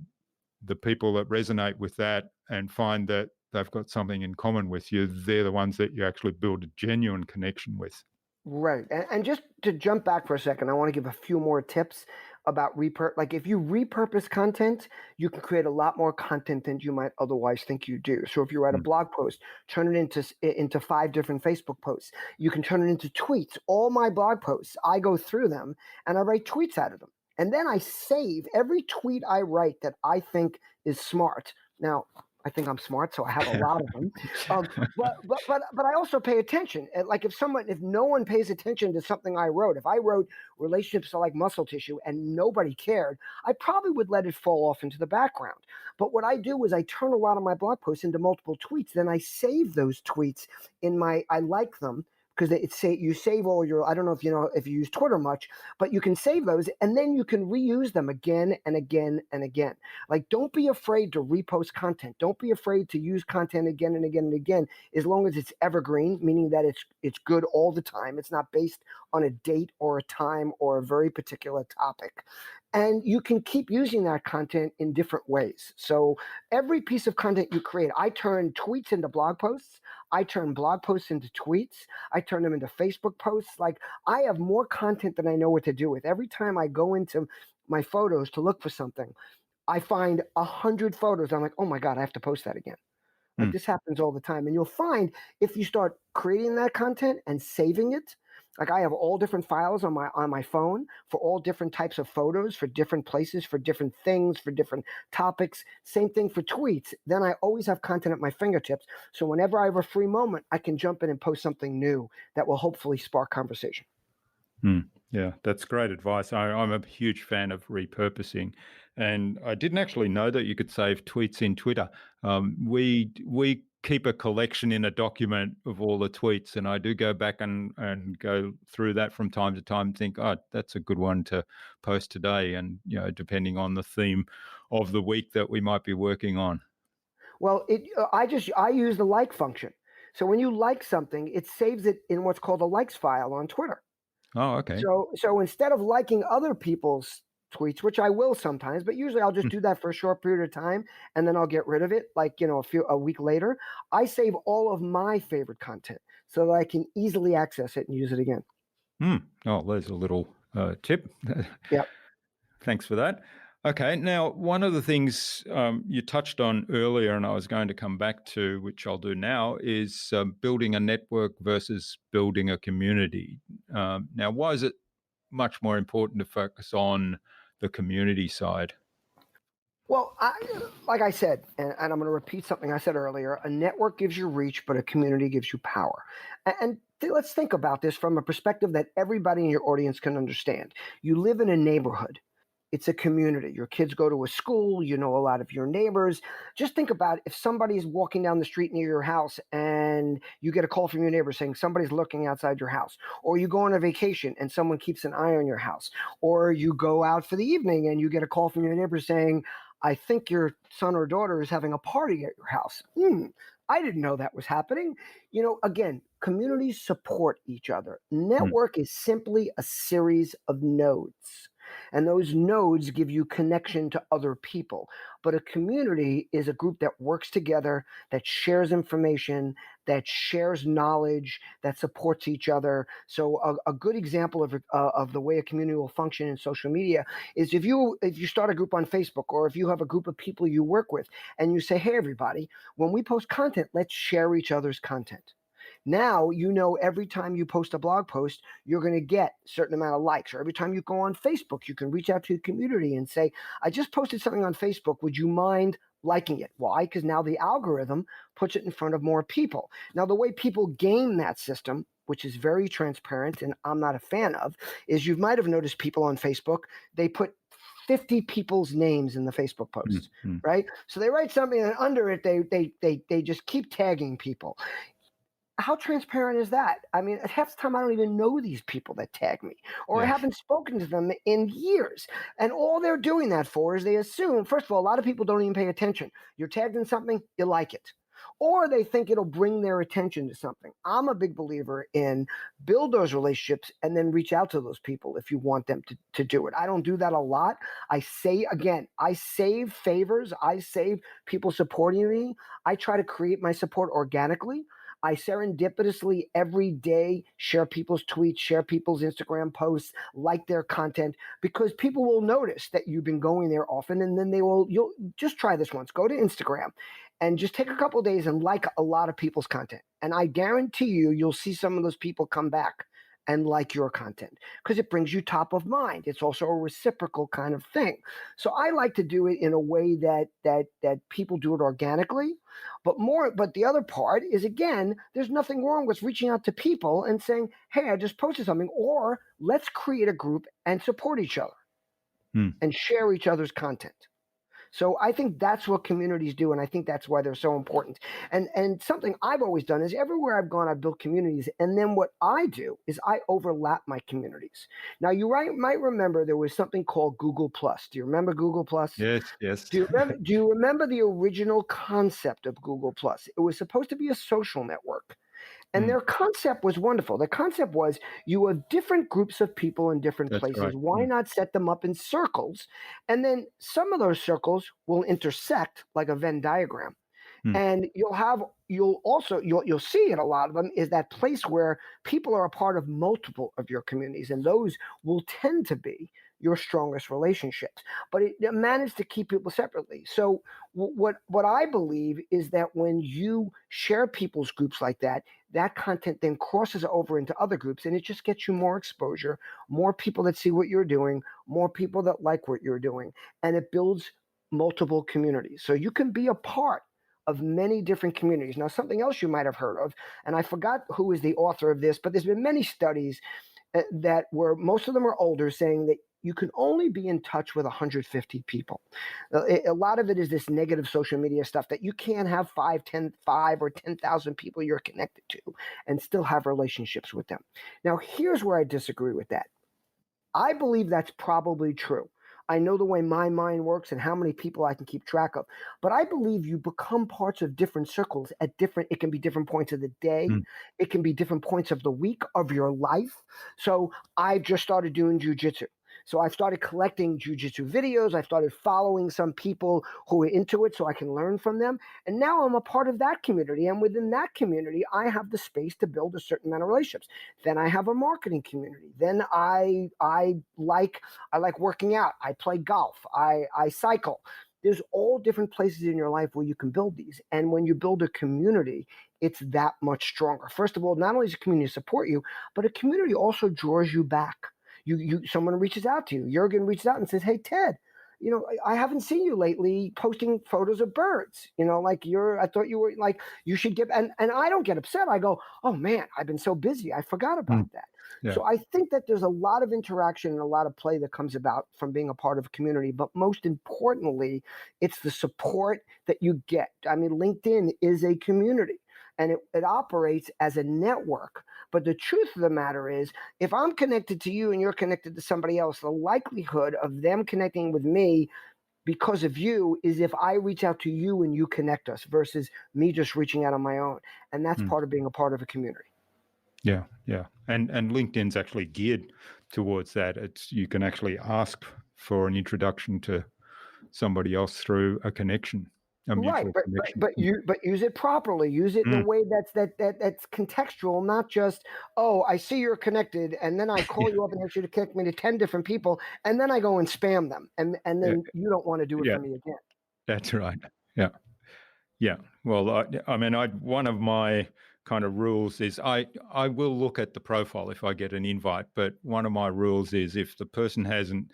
the people that resonate with that and find that they've got something in common with you, they're the ones that you actually build a genuine connection with. Right. And just to jump back for a second, I want to give a few more tips about like if you repurpose content, you can create a lot more content than you might otherwise think you do. So if you write a blog post, turn it into 5 different Facebook posts. You can turn it into tweets. All my blog posts, I go through them and I write tweets out of them. And then I save every tweet I write that I think is smart. Now, I think I'm smart, so I have a lot of them. But I also pay attention. Like if no one pays attention to something I wrote, if I wrote relationships are like muscle tissue and nobody cared, I probably would let it fall off into the background. But what I do is I turn a lot of my blog posts into multiple tweets. Then I save those tweets I like them, because you save all your, I don't know if you use Twitter much, but you can save those and then you can reuse them again and again and again. Like, don't be afraid to repost content. Don't be afraid to use content again and again and again, as long as it's evergreen, meaning that it's good all the time. It's not based on a date or a time or a very particular topic. And you can keep using that content in different ways. So every piece of content you create, I turn tweets into blog posts. I turn blog posts into tweets. I turn them into Facebook posts. Like, I have more content than I know what to do with. Every time I go into my photos to look for something, I find 100 photos. I'm like, oh my God, I have to post that again. Like, this happens all the time. And you'll find if you start creating that content and saving it, like, I have all different files on my phone for all different types of photos, for different places, for different things, for different topics. Same thing for tweets. Then I always have content at my fingertips. So whenever I have a free moment, I can jump in and post something new that will hopefully spark conversation. Yeah, that's great advice. I'm a huge fan of repurposing, and I didn't actually know that you could save tweets in Twitter. We keep a collection in a document of all the tweets, and I do go back and go through that from time to time and think, oh, that's a good one to post today, and depending on the theme of the week that we might be working on. Well, I use the like function. So when you like something, it saves it in what's called a likes file on Twitter. Oh, okay. So instead of liking other people's tweets, which I will sometimes, but usually I'll just do that for a short period of time and then I'll get rid of it, like, a week later. I save all of my favorite content so that I can easily access it and use it again. Oh, there's a little tip. Yeah. Thanks for that. Okay, now one of the things you touched on earlier, and I was going to come back to, which I'll do now, is building a network versus building a community. Now, why is it much more important to focus on the community side? Well, like I said, and I'm going to repeat something I said earlier, a network gives you reach, but a community gives you power. And let's think about this from a perspective that everybody in your audience can understand. You live in a neighborhood. It's a community. Your kids go to a school. You know a lot of your neighbors. Just think about if somebody's walking down the street near your house and you get a call from your neighbor saying somebody's looking outside your house, or you go on a vacation and someone keeps an eye on your house, or you go out for the evening and you get a call from your neighbor saying, I think your son or daughter is having a party at your house. I didn't know that was happening. Again, communities support each other. Network is simply a series of nodes. And those nodes give you connection to other people. But a community is a group that works together, that shares information, that shares knowledge, that supports each other. So a good example of the way a community will function in social media is if you start a group on Facebook, or if you have a group of people you work with and you say, hey, everybody, when we post content, let's share each other's content. Now, every time you post a blog post, you're going to get a certain amount of likes. Or every time you go on Facebook, you can reach out to the community and say, I just posted something on Facebook. Would you mind liking it? Why? Because now the algorithm puts it in front of more people. Now, the way people game that system, which is very transparent and I'm not a fan of, is you might have noticed people on Facebook, they put 50 people's names in the Facebook post, right? So they write something and under it, they just keep tagging people. How transparent is that? I mean, half the time I don't even know these people that tag me, or I haven't spoken to them in years. And all they're doing that for is they assume, first of all, a lot of people don't even pay attention. You're tagged in something, you like it. Or they think it'll bring their attention to something. I'm a big believer in build those relationships and then reach out to those people if you want them to do it. I don't do that a lot. I save favors. I save people supporting me. I try to create my support organically. I serendipitously every day share people's tweets, share people's Instagram posts, like their content, because people will notice that you've been going there often, and then you'll just try this once. Go to Instagram and just take a couple of days and like a lot of people's content. And I guarantee you'll see some of those people come back and like your content because it brings you top of mind. It's also a reciprocal kind of thing. So I like to do it in a way that people do it organically. But the other part is, again, there's nothing wrong with reaching out to people and saying, hey, I just posted something, or let's create a group and support each other and share each other's content. So I think that's what communities do, and I think that's why they're so important. And something I've always done is everywhere I've gone, I've built communities, and then what I do is I overlap my communities. Now might remember there was something called Google Plus. Do you remember Google Plus? Yes, yes. Do you remember the original concept of Google Plus? It was supposed to be a social network. And Mm, their concept was wonderful. The concept was you have different groups of people in different that's places. right. Why not set them up in circles? And then some of those circles will intersect like a Venn diagram. Mm, And you'll see it a lot of them is that place where people are a part of multiple of your communities, and those will tend to be your strongest relationships. But it managed to keep people separately. So what I believe is that when you share people's groups like that, that content then crosses over into other groups, and it just gets you more exposure, more people that see what you're doing, more people that like what you're doing, and it builds multiple communities. So you can be a part of many different communities. Now, something else you might have heard of, and I forgot who is the author of this, but there's been many studies that were, most of them are older, saying that you can only be in touch with 150 people. A lot of it is this negative social media stuff that you can't have 5 or 10,000 people you're connected to and still have relationships with them. Now, here's where I disagree with that. I believe that's probably true. I know the way my mind works and how many people I can keep track of. But I believe you become parts of different circles it can be different points of the day. mm, It can be different points of the week of your life. So I just started doing jujitsu. So I've started collecting jujitsu videos. I've started following some people who are into it so I can learn from them. And now I'm a part of that community. And within that community, I have the space to build a certain amount of relationships. Then I have a marketing community. Then I like working out. I play golf. I cycle. There's all different places in your life where you can build these. And when you build a community, it's that much stronger. First of all, not only does a community support you, but a community also draws you back. Someone reaches out to you. Jurgen reaches out and says, "Hey, Ted, I haven't seen you lately posting photos of birds. I thought you were like, you should get," and I don't get upset. I go, "Oh man, I've been so busy. I forgot about mm, that." yeah. So I think that there's a lot of interaction and a lot of play that comes about from being a part of a community. But most importantly, it's the support that you get. I mean, LinkedIn is a community and it operates as a network. But the truth of the matter is, if I'm connected to you and you're connected to somebody else, the likelihood of them connecting with me because of you is if I reach out to you and you connect us versus me just reaching out on my own. And that's Mm, part of being a part of a community. yeah, yeah. And LinkedIn's actually geared towards that. You can actually ask for an introduction to somebody else through a connection, a Right, mutual but connection. use it properly. Use it in a Mm, way that's contextual, not just, "Oh, I see you're connected," and then I call yeah, you up and ask you to connect me to 10 different people, and then I go and spam them, and yeah, then you don't want to do it yeah, for me again. that's right. Yeah. Yeah. Well, I mean, one of my kind of rules is I will look at the profile if I get an invite, but one of my rules is if the person hasn't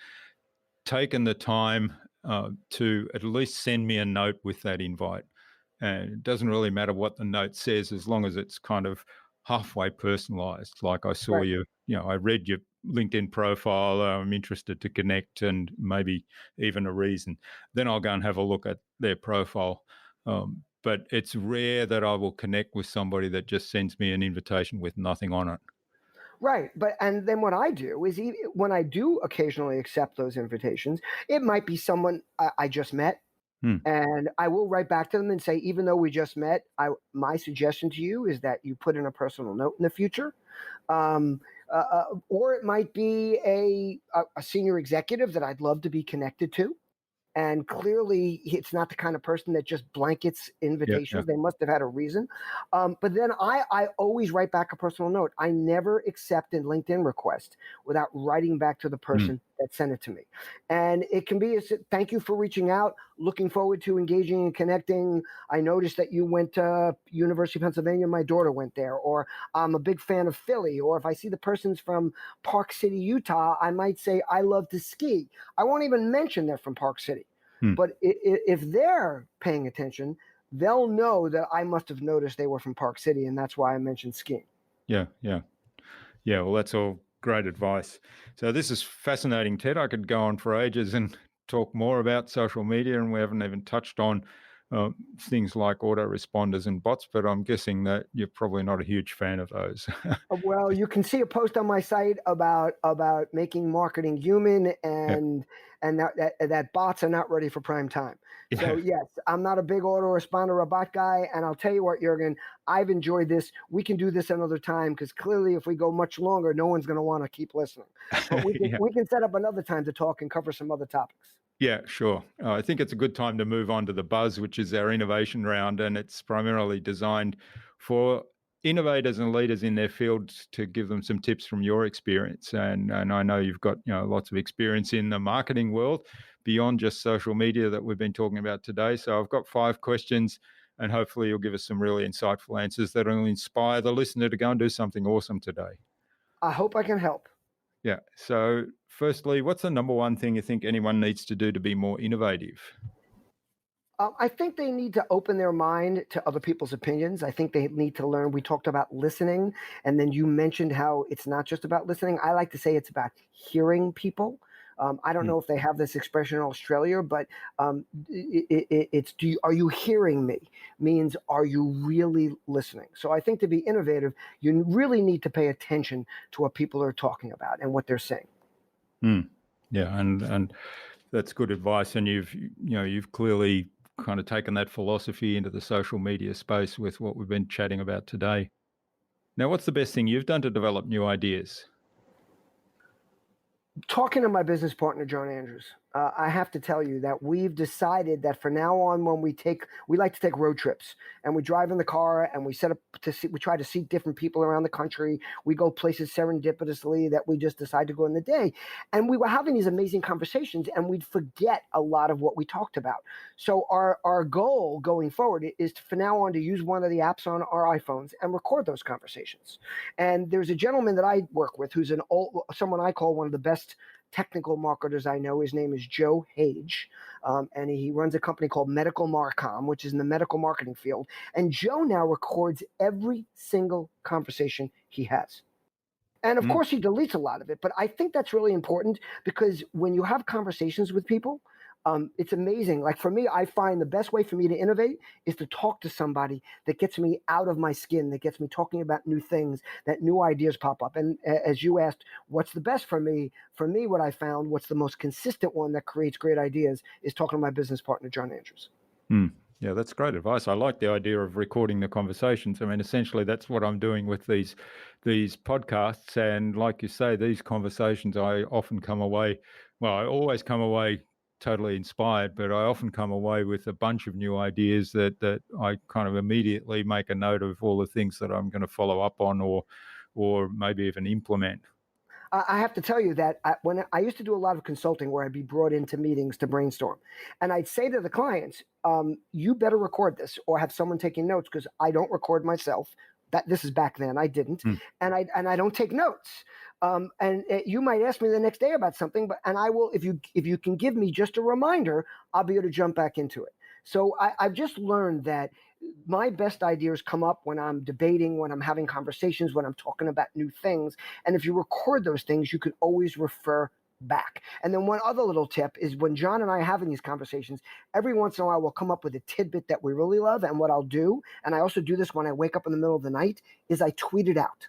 taken the time to at least send me a note with that invite, and it doesn't really matter what the note says as long as it's kind of halfway personalized. Like I saw Right. I read your LinkedIn profile. I'm interested to connect and maybe even a reason. Then I'll go and have a look at their profile. But it's rare that I will connect with somebody that just sends me an invitation with nothing on it. Right. And then what I do is when I do occasionally accept those invitations, it might be someone I just met. Hmm. And I will write back to them and say, even though we just met, my suggestion to you is that you put in a personal note in the future. Or it might be a senior executive that I'd love to be connected to. And clearly, it's not the kind of person that just blankets Yeah, yeah. invitations. They must have had a reason. But then I always write back a personal note. I never accept a LinkedIn request without writing back to the Hmm. person that sent it to me. And it can be thank you for reaching out. Looking forward to engaging and connecting. I noticed that you went to University of Pennsylvania. My daughter went there. Or I'm a big fan of Philly. Or if I see the person's from Park City, Utah, I might say, I love to ski. I won't even mention they're from Park City. Hmm. But if they're paying attention, they'll know that I must have noticed they were from Park City, and that's why I mentioned skiing. Yeah, yeah. Yeah, well, that's all great advice. So this is fascinating, Ted. I could go on for ages and talk more about social media, and we haven't even touched on things like autoresponders and bots, but I'm guessing that you're probably not a huge fan of those. Well, you can see a post on my site about making marketing human, Yeah. and that bots are not ready for prime time. So Yeah. yes, I'm not a big autoresponder or bot guy, and I'll tell you what, Jurgen, I've enjoyed this. We can do this another time because clearly, if we go much longer, no one's going to want to keep listening. But Yeah. we can set up another time to talk and cover some other topics. Yeah, sure. I think it's a good time to move on to the Buzz, which is our innovation round, and it's primarily designed for innovators and leaders in their fields to give them some tips from your experience. And I know you've got lots of experience in the marketing world beyond just social media that we've been talking about today. So I've got 5 questions, and hopefully you'll give us some really insightful answers that will inspire the listener to go and do something awesome today. I hope I can help. Yeah. So, firstly, what's the number one thing you think anyone needs to do to be more innovative? I think they need to open their mind to other people's opinions. I think they need to learn. We talked about listening, and then you mentioned how it's not just about listening. I like to say it's about hearing people. I don't know if they have this expression in Australia, but it's are you hearing me? Means are you really listening? So I think to be innovative, you really need to pay attention to what people are talking about and what they're saying. Yeah, and that's good advice. And you've clearly kind of taken that philosophy into the social media space with what we've been chatting about today. Now, what's the best thing you've done to develop new ideas? Talking to my business partner, John Andrews, I have to tell you that we've decided that from now on, when we like to take road trips, and we drive in the car and we try to see different people around the country. We go places serendipitously that we just decide to go in the day. And we were having these amazing conversations, and we'd forget a lot of what we talked about. So our goal going forward is from now on to use one of the apps on our iPhones and record those conversations. And there's a gentleman that I work with who's someone I call one of the best technical marketers I know. His name is Joe Hage, and he runs a company called Medical Marcom, which is in the medical marketing field. And Joe now records every single conversation he has. And of course, he deletes a lot of it, but I think that's really important because when you have conversations with people, it's amazing. Like for me, I find the best way for me to innovate is to talk to somebody that gets me out of my skin, that gets me talking about new things, that new ideas pop up. And as you asked, what's the best for me? For me, what I found, what's the most consistent one that creates great ideas is talking to my business partner, John Andrews. Yeah, that's great advice. I like the idea of recording the conversations. I mean, essentially, that's what I'm doing with these podcasts. And like you say, these conversations, I often come away, well, I always come away totally inspired, but I often come away with a bunch of new ideas that I kind of immediately make a note of all the things that I'm going to follow up on or maybe even implement. I have to tell you that when I used to do a lot of consulting where I'd be brought into meetings to brainstorm, and I'd say to the clients, you better record this or have someone taking notes because I don't record myself. This is back then. I didn't, and I don't take notes. You might ask me the next day about something, and I will, if you can give me just a reminder, I'll be able to jump back into it. So I've just learned that my best ideas come up when I'm debating, when I'm having conversations, when I'm talking about new things. And if you record those things, you can always refer back. And then one other little tip is when John and I are having these conversations, every once in a while we'll come up with a tidbit that we really love. And what I'll do, and I also do this when I wake up in the middle of the night, is I tweet it out.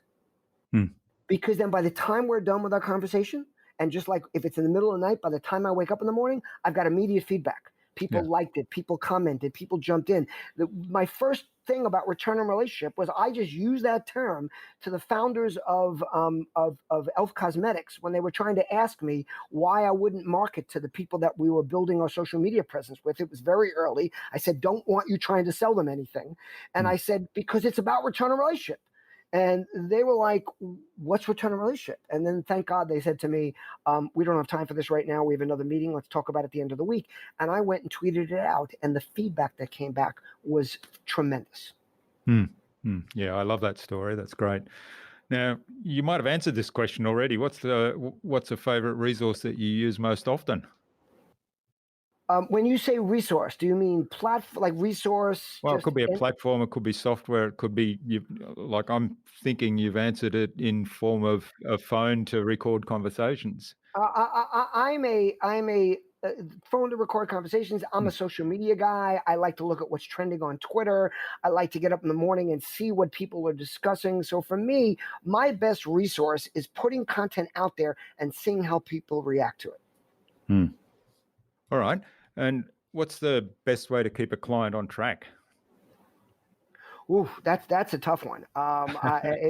Because then by the time we're done with our conversation, and just like if it's in the middle of the night, by the time I wake up in the morning, I've got immediate feedback. People liked it, people commented, people jumped in. My first thing about return on relationship was I just used that term to the founders of Elf Cosmetics when they were trying to ask me why I wouldn't market to the people that we were building our social media presence with. It was very early. I said, don't want you trying to sell them anything. And I said, because it's about return on relationship. And they were like, what's return on relationship? And then thank God they said to me, we don't have time for this right now. We have another meeting. Let's talk about it at the end of the week. And I went and tweeted it out. And the feedback that came back was tremendous. Yeah, I love that story. That's great. Now, you might have answered this question already. What's a favorite resource that you use most often? When you say resource, do you mean like resource? Well, it could be a platform, it could be software, it could be like I'm thinking you've answered it in form of a phone to record conversations. I'm a phone to record conversations. I'm a social media guy. I like to look at what's trending on Twitter. I like to get up in the morning and see what people are discussing. So for me, my best resource is putting content out there and seeing how people react to it. All right. And what's the best way to keep a client on track? Ooh, that's a tough one.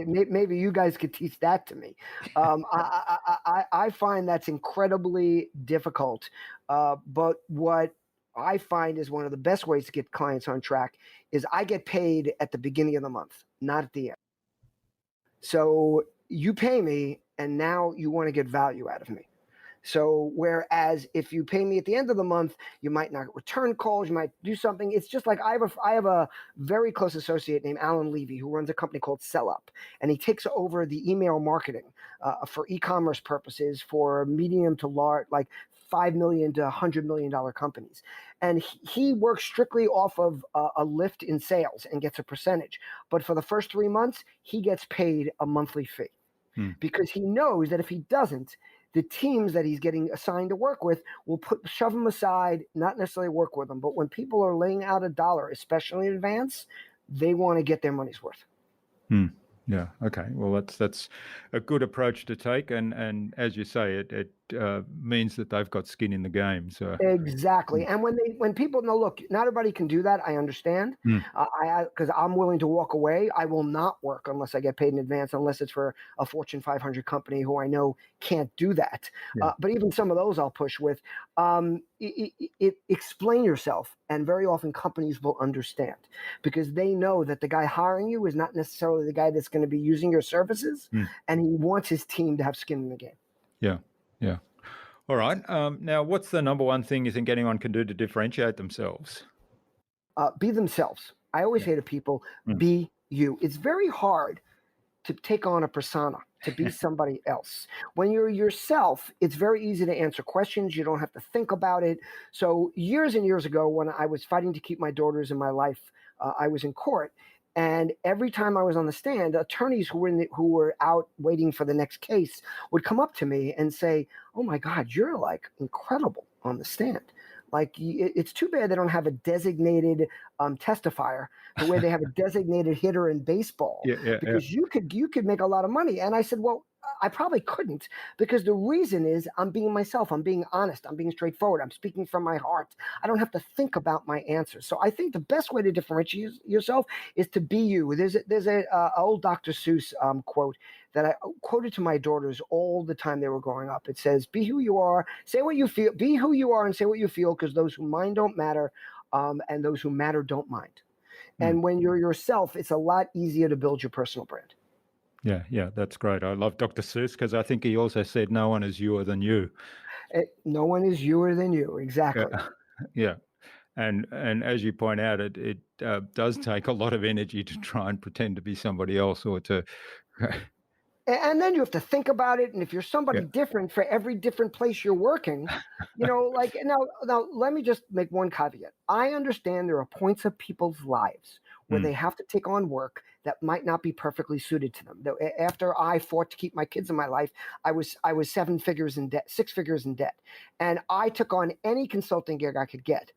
Maybe you guys could teach that to me. I find that's incredibly difficult. But what I find is one of the best ways to get clients on track is I get paid at the beginning of the month, not at the end. So you pay me, and now you want to get value out of me. So whereas if you pay me at the end of the month, you might not return calls, you might do something. It's just like I have a very close associate named Alan Levy who runs a company called SellUp, and he takes over the email marketing for e-commerce purposes for medium to large, like $5 million to $100 million companies. And he works strictly off of a lift in sales and gets a percentage. But for the first 3 months, he gets paid a monthly fee because he knows that if he doesn't, the teams that he's getting assigned to work with will shove him aside, not necessarily work with him. But when people are laying out a dollar, especially in advance, they want to get their money's worth. Yeah. Okay. Well, that's a good approach to take, and as you say, it means that they've got skin in the game. So exactly. And when people know, look, not everybody can do that. I understand. Because I'm willing to walk away. I will not work unless I get paid in advance, unless it's for a Fortune 500 company who I know can't do that. But even some of those I'll push with. Explain yourself, and very often companies will understand because they know that the guy hiring you is not necessarily the guy that's going to be using your services, and he wants his team to have skin in the game. Yeah. All right. Now, what's the number one thing you think anyone can do to differentiate themselves? Be themselves. I always say to people, be you. It's very hard to take on a persona, to be somebody else. When you're yourself, it's very easy to answer questions. You don't have to think about it. So years and years ago, when I was fighting to keep my daughters in my life, I was in court. And every time I was on the stand, attorneys who were out waiting for the next case would come up to me and say, "Oh my God, you're like incredible on the stand. Like it's too bad they don't have a designated testifier the way they have a designated hitter in baseball, because you could make a lot of money." And I said, "Well, I probably couldn't, because the reason is I'm being myself. I'm being honest. I'm being straightforward. I'm speaking from my heart. I don't have to think about my answers." So I think the best way to differentiate yourself is to be you. There's a old Dr. Seuss quote that I quoted to my daughters all the time they were growing up. It says, "Be who you are, say what you feel, be who you are and say what you feel, because those who mind don't matter, and those who matter don't mind." And when you're yourself, it's a lot easier to build your personal brand. Yeah, that's great. I love Dr. Seuss because I think he also said, "No one is youer than you." No one is youer than you. Exactly. Yeah. And as you point out, it does take a lot of energy to try and pretend to be somebody else, or to And then you have to think about it. And if you're somebody different for every different place you're working, like now let me just make one caveat. I understand there are points of people's lives where they have to take on work that might not be perfectly suited to them. After I fought to keep my kids in my life, I was 6 figures in debt. And I took on any consulting gig I could get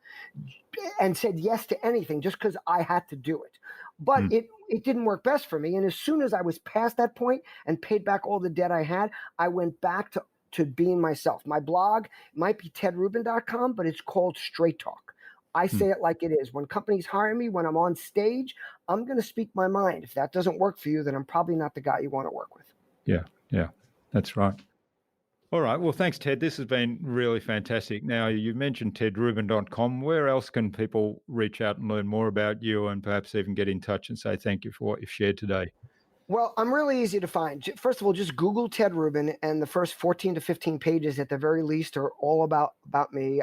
and said yes to anything just because I had to do it. But it didn't work best for me. And as soon as I was past that point and paid back all the debt I had, I went back to being myself. My blog might be tedrubin.com, but it's called Straight Talk. I say it like it is. When companies hire me, when I'm on stage, I'm going to speak my mind. If that doesn't work for you, then I'm probably not the guy you want to work with. Yeah, that's right. All right. Well, thanks, Ted. This has been really fantastic. Now, you mentioned tedrubin.com. Where else can people reach out and learn more about you, and perhaps even get in touch and say thank you for what you've shared today? Well, I'm really easy to find. First of all, just Google Ted Rubin, and the first 14 to 15 pages at the very least are all about me.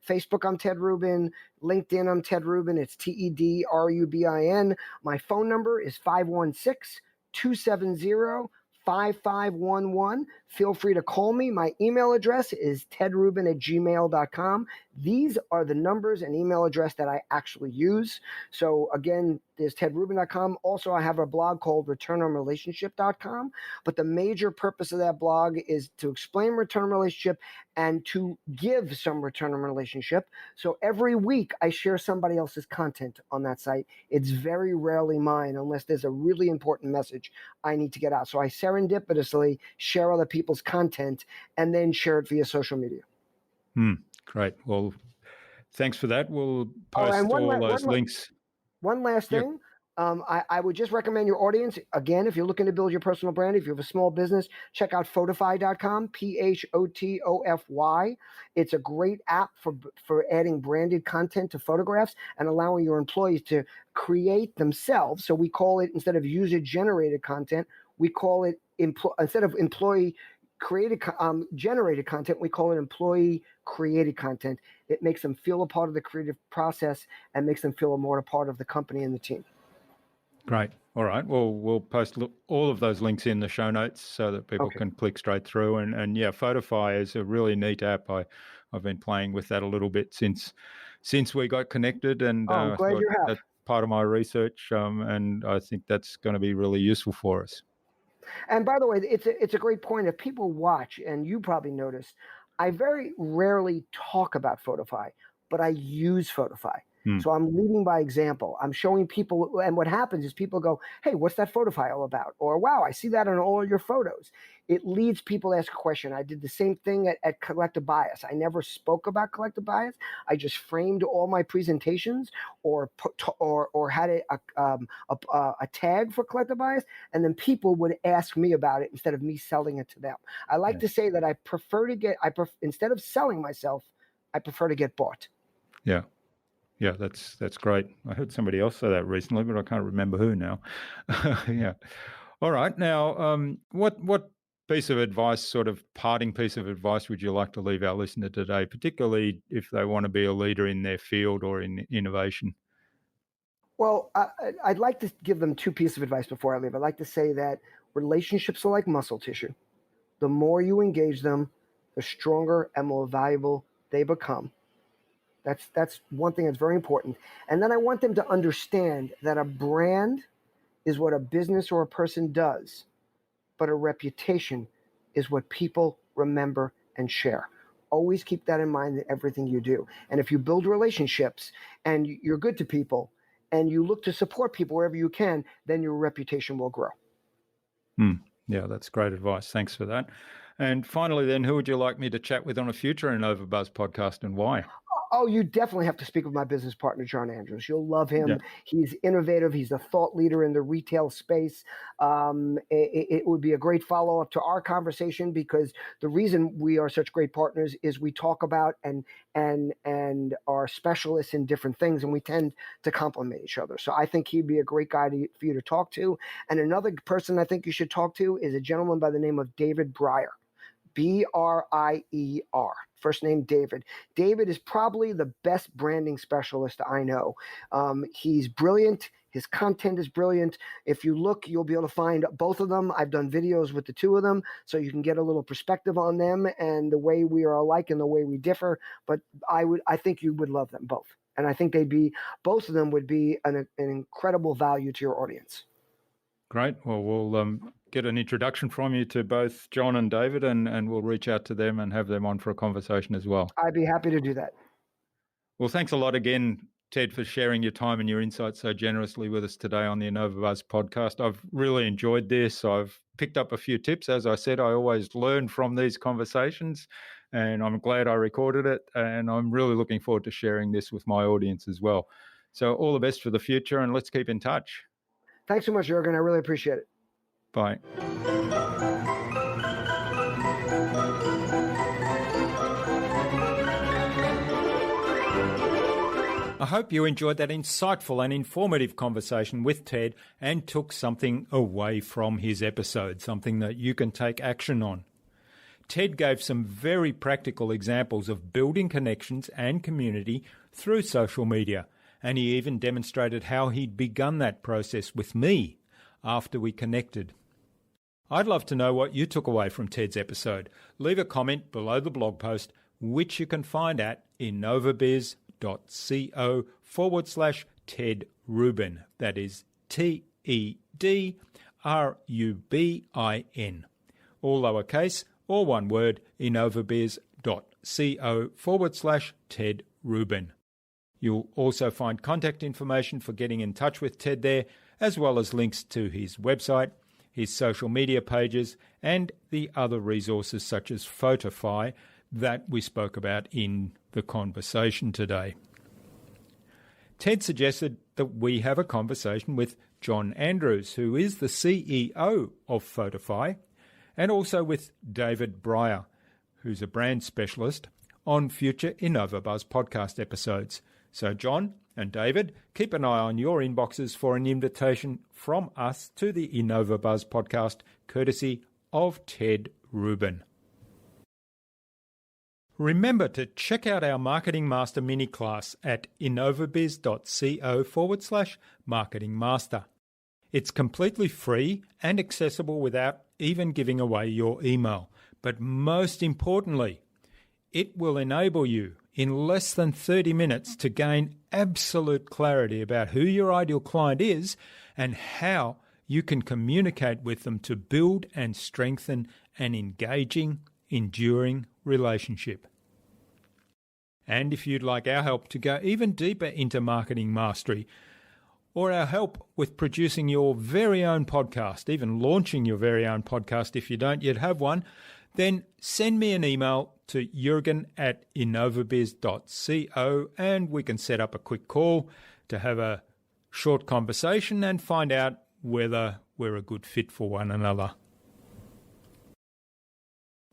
Facebook, I'm Ted Rubin. LinkedIn, I'm Ted Rubin. It's TEDRUBIN. My phone number is 516-270-5511. Feel free to call me. My email address is tedrubin@gmail.com. These are the numbers and email address that I actually use. So again, There's tedrubin.com. Also, I have a blog called returnonrelationship.com. But the major purpose of that blog is to explain return on relationship and to give some return on relationship. So every week I share somebody else's content on that site. It's very rarely mine unless there's a really important message I need to get out. So I serendipitously share other people's content and then share it via social media. Great. Well, thanks for that. We'll post and all those links. One last thing. I would just recommend your audience, again, if you're looking to build your personal brand, if you have a small business, check out Photofy.com, Photofy. It's a great app for adding branded content to photographs and allowing your employees to create themselves. So we call it, instead of user-generated content, we call it, instead of employee generated content, we call it employee created content. It makes them feel a part of the creative process and makes them feel more a part of the company and the team. Great. All right. Well, we'll post all of those links in the show notes so that people can click straight through. And yeah, Photofy is a really neat app. I've been playing with that a little bit since we got connected, and glad you have. That's part of my research, and I think that's going to be really useful for us. And by the way, it's a great point. If people watch, and you probably noticed, I very rarely talk about Photofy, but I use Photofy. So I'm leading by example. I'm showing people, and what happens is people go, hey, what's that Photofy all about? Or, wow, I see that on all your photos. It leads people to ask a question. I did the same thing at Collective Bias. I never spoke about Collective Bias. I just framed all my presentations or had a tag for Collective Bias, and then people would ask me about it instead of me selling it to them. I like to say that instead of selling myself, I prefer to get bought. Yeah. Yeah, that's great. I heard somebody else say that recently, but I can't remember who now. Yeah. All right. Now, what piece of advice, sort of parting piece of advice, would you like to leave our listener today, particularly if they want to be a leader in their field or in innovation? Well, I'd like to give them two pieces of advice before I leave. I'd like to say that relationships are like muscle tissue. The more you engage them, the stronger and more valuable they become. That's one thing that's very important. And then I want them to understand that a brand is what a business or a person does, but a reputation is what people remember and share. Always keep that in mind in everything you do. And if you build relationships and you're good to people and you look to support people wherever you can, then your reputation will grow. Yeah, that's great advice. Thanks for that. And finally, then, who would you like me to chat with on a future InnovaBuzz podcast, and why? Oh, you definitely have to speak with my business partner, John Andrews. You'll love him. Yeah. He's innovative. He's a thought leader in the retail space. It would be a great follow-up to our conversation, because the reason we are such great partners is we talk about and are specialists in different things, and we tend to complement each other. So I think he'd be a great guy for you to talk to. And another person I think you should talk to is a gentleman by the name of David Breyer. Brier, first name David. David is probably the best branding specialist I know. He's brilliant. His content is brilliant. If you look, you'll be able to find both of them. I've done videos with the two of them, so you can get a little perspective on them and the way we are alike and the way we differ. But I think you would love them both. And I think both of them would be an incredible value to your audience. Great. Well, we'll get an introduction from you to both John and David, and we'll reach out to them and have them on for a conversation as well. I'd be happy to do that. Well, thanks a lot again, Ted, for sharing your time and your insights so generously with us today on the InnovaBuzz podcast. I've really enjoyed this. I've picked up a few tips. As I said, I always learn from these conversations, and I'm glad I recorded it, and I'm really looking forward to sharing this with my audience as well. So all the best for the future, and let's keep in touch. Thanks so much, Jürgen. I really appreciate it. Bye. I hope you enjoyed that insightful and informative conversation with Ted and took something away from his episode, something that you can take action on. Ted gave some very practical examples of building connections and community through social media, and he even demonstrated how he'd begun that process with me after we connected. I'd love to know what you took away from Ted's episode. Leave a comment below the blog post, which you can find at innovabiz.co Ted Rubin. That is TEDRUBIN. All lowercase, all one word, innovabiz.co/Ted Rubin. You'll also find contact information for getting in touch with Ted there, as well as links to his website, his social media pages, and the other resources such as Photify that we spoke about in the conversation today. Ted suggested that we have a conversation with John Andrews, who is the CEO of Photify, and also with David Breyer, who's a brand specialist, on future InnovaBuzz podcast episodes. So John and David, keep an eye on your inboxes for an invitation from us to the InnovaBuzz podcast, courtesy of Ted Rubin. Remember to check out our Marketing Master mini class at innovabiz.co/Marketing Master. It's completely free and accessible without even giving away your email. But most importantly, it will enable you in less than 30 minutes to gain absolute clarity about who your ideal client is and how you can communicate with them to build and strengthen an engaging, enduring relationship. And if you'd like our help to go even deeper into marketing mastery, or our help with producing your very own podcast, even launching your very own podcast if you don't yet have one, then send me an email to jurgen@innovabiz.co and we can set up a quick call to have a short conversation and find out whether we're a good fit for one another.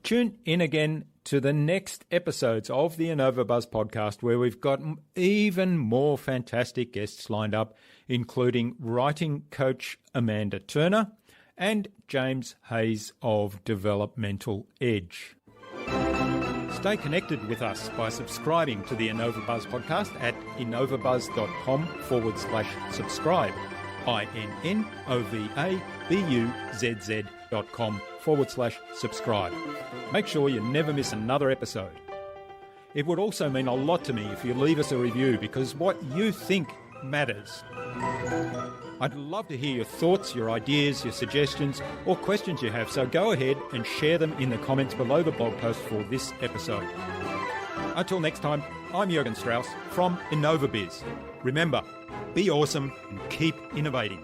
Tune in again to the next episodes of the InnovaBuzz podcast, where we've got even more fantastic guests lined up, including writing coach Amanda Turner and James Hayes of Developmental Edge. Stay connected with us by subscribing to the InnovaBuzz podcast at innovabuzz.com/subscribe. innovabuzz.com/subscribe. Make sure you never miss another episode. It would also mean a lot to me if you leave us a review, because what you think matters. I'd love to hear your thoughts, your ideas, your suggestions, or questions you have, so go ahead and share them in the comments below the blog post for this episode. Until next time, I'm Jurgen Strauss from InnovaBizz. Remember, be awesome and keep innovating.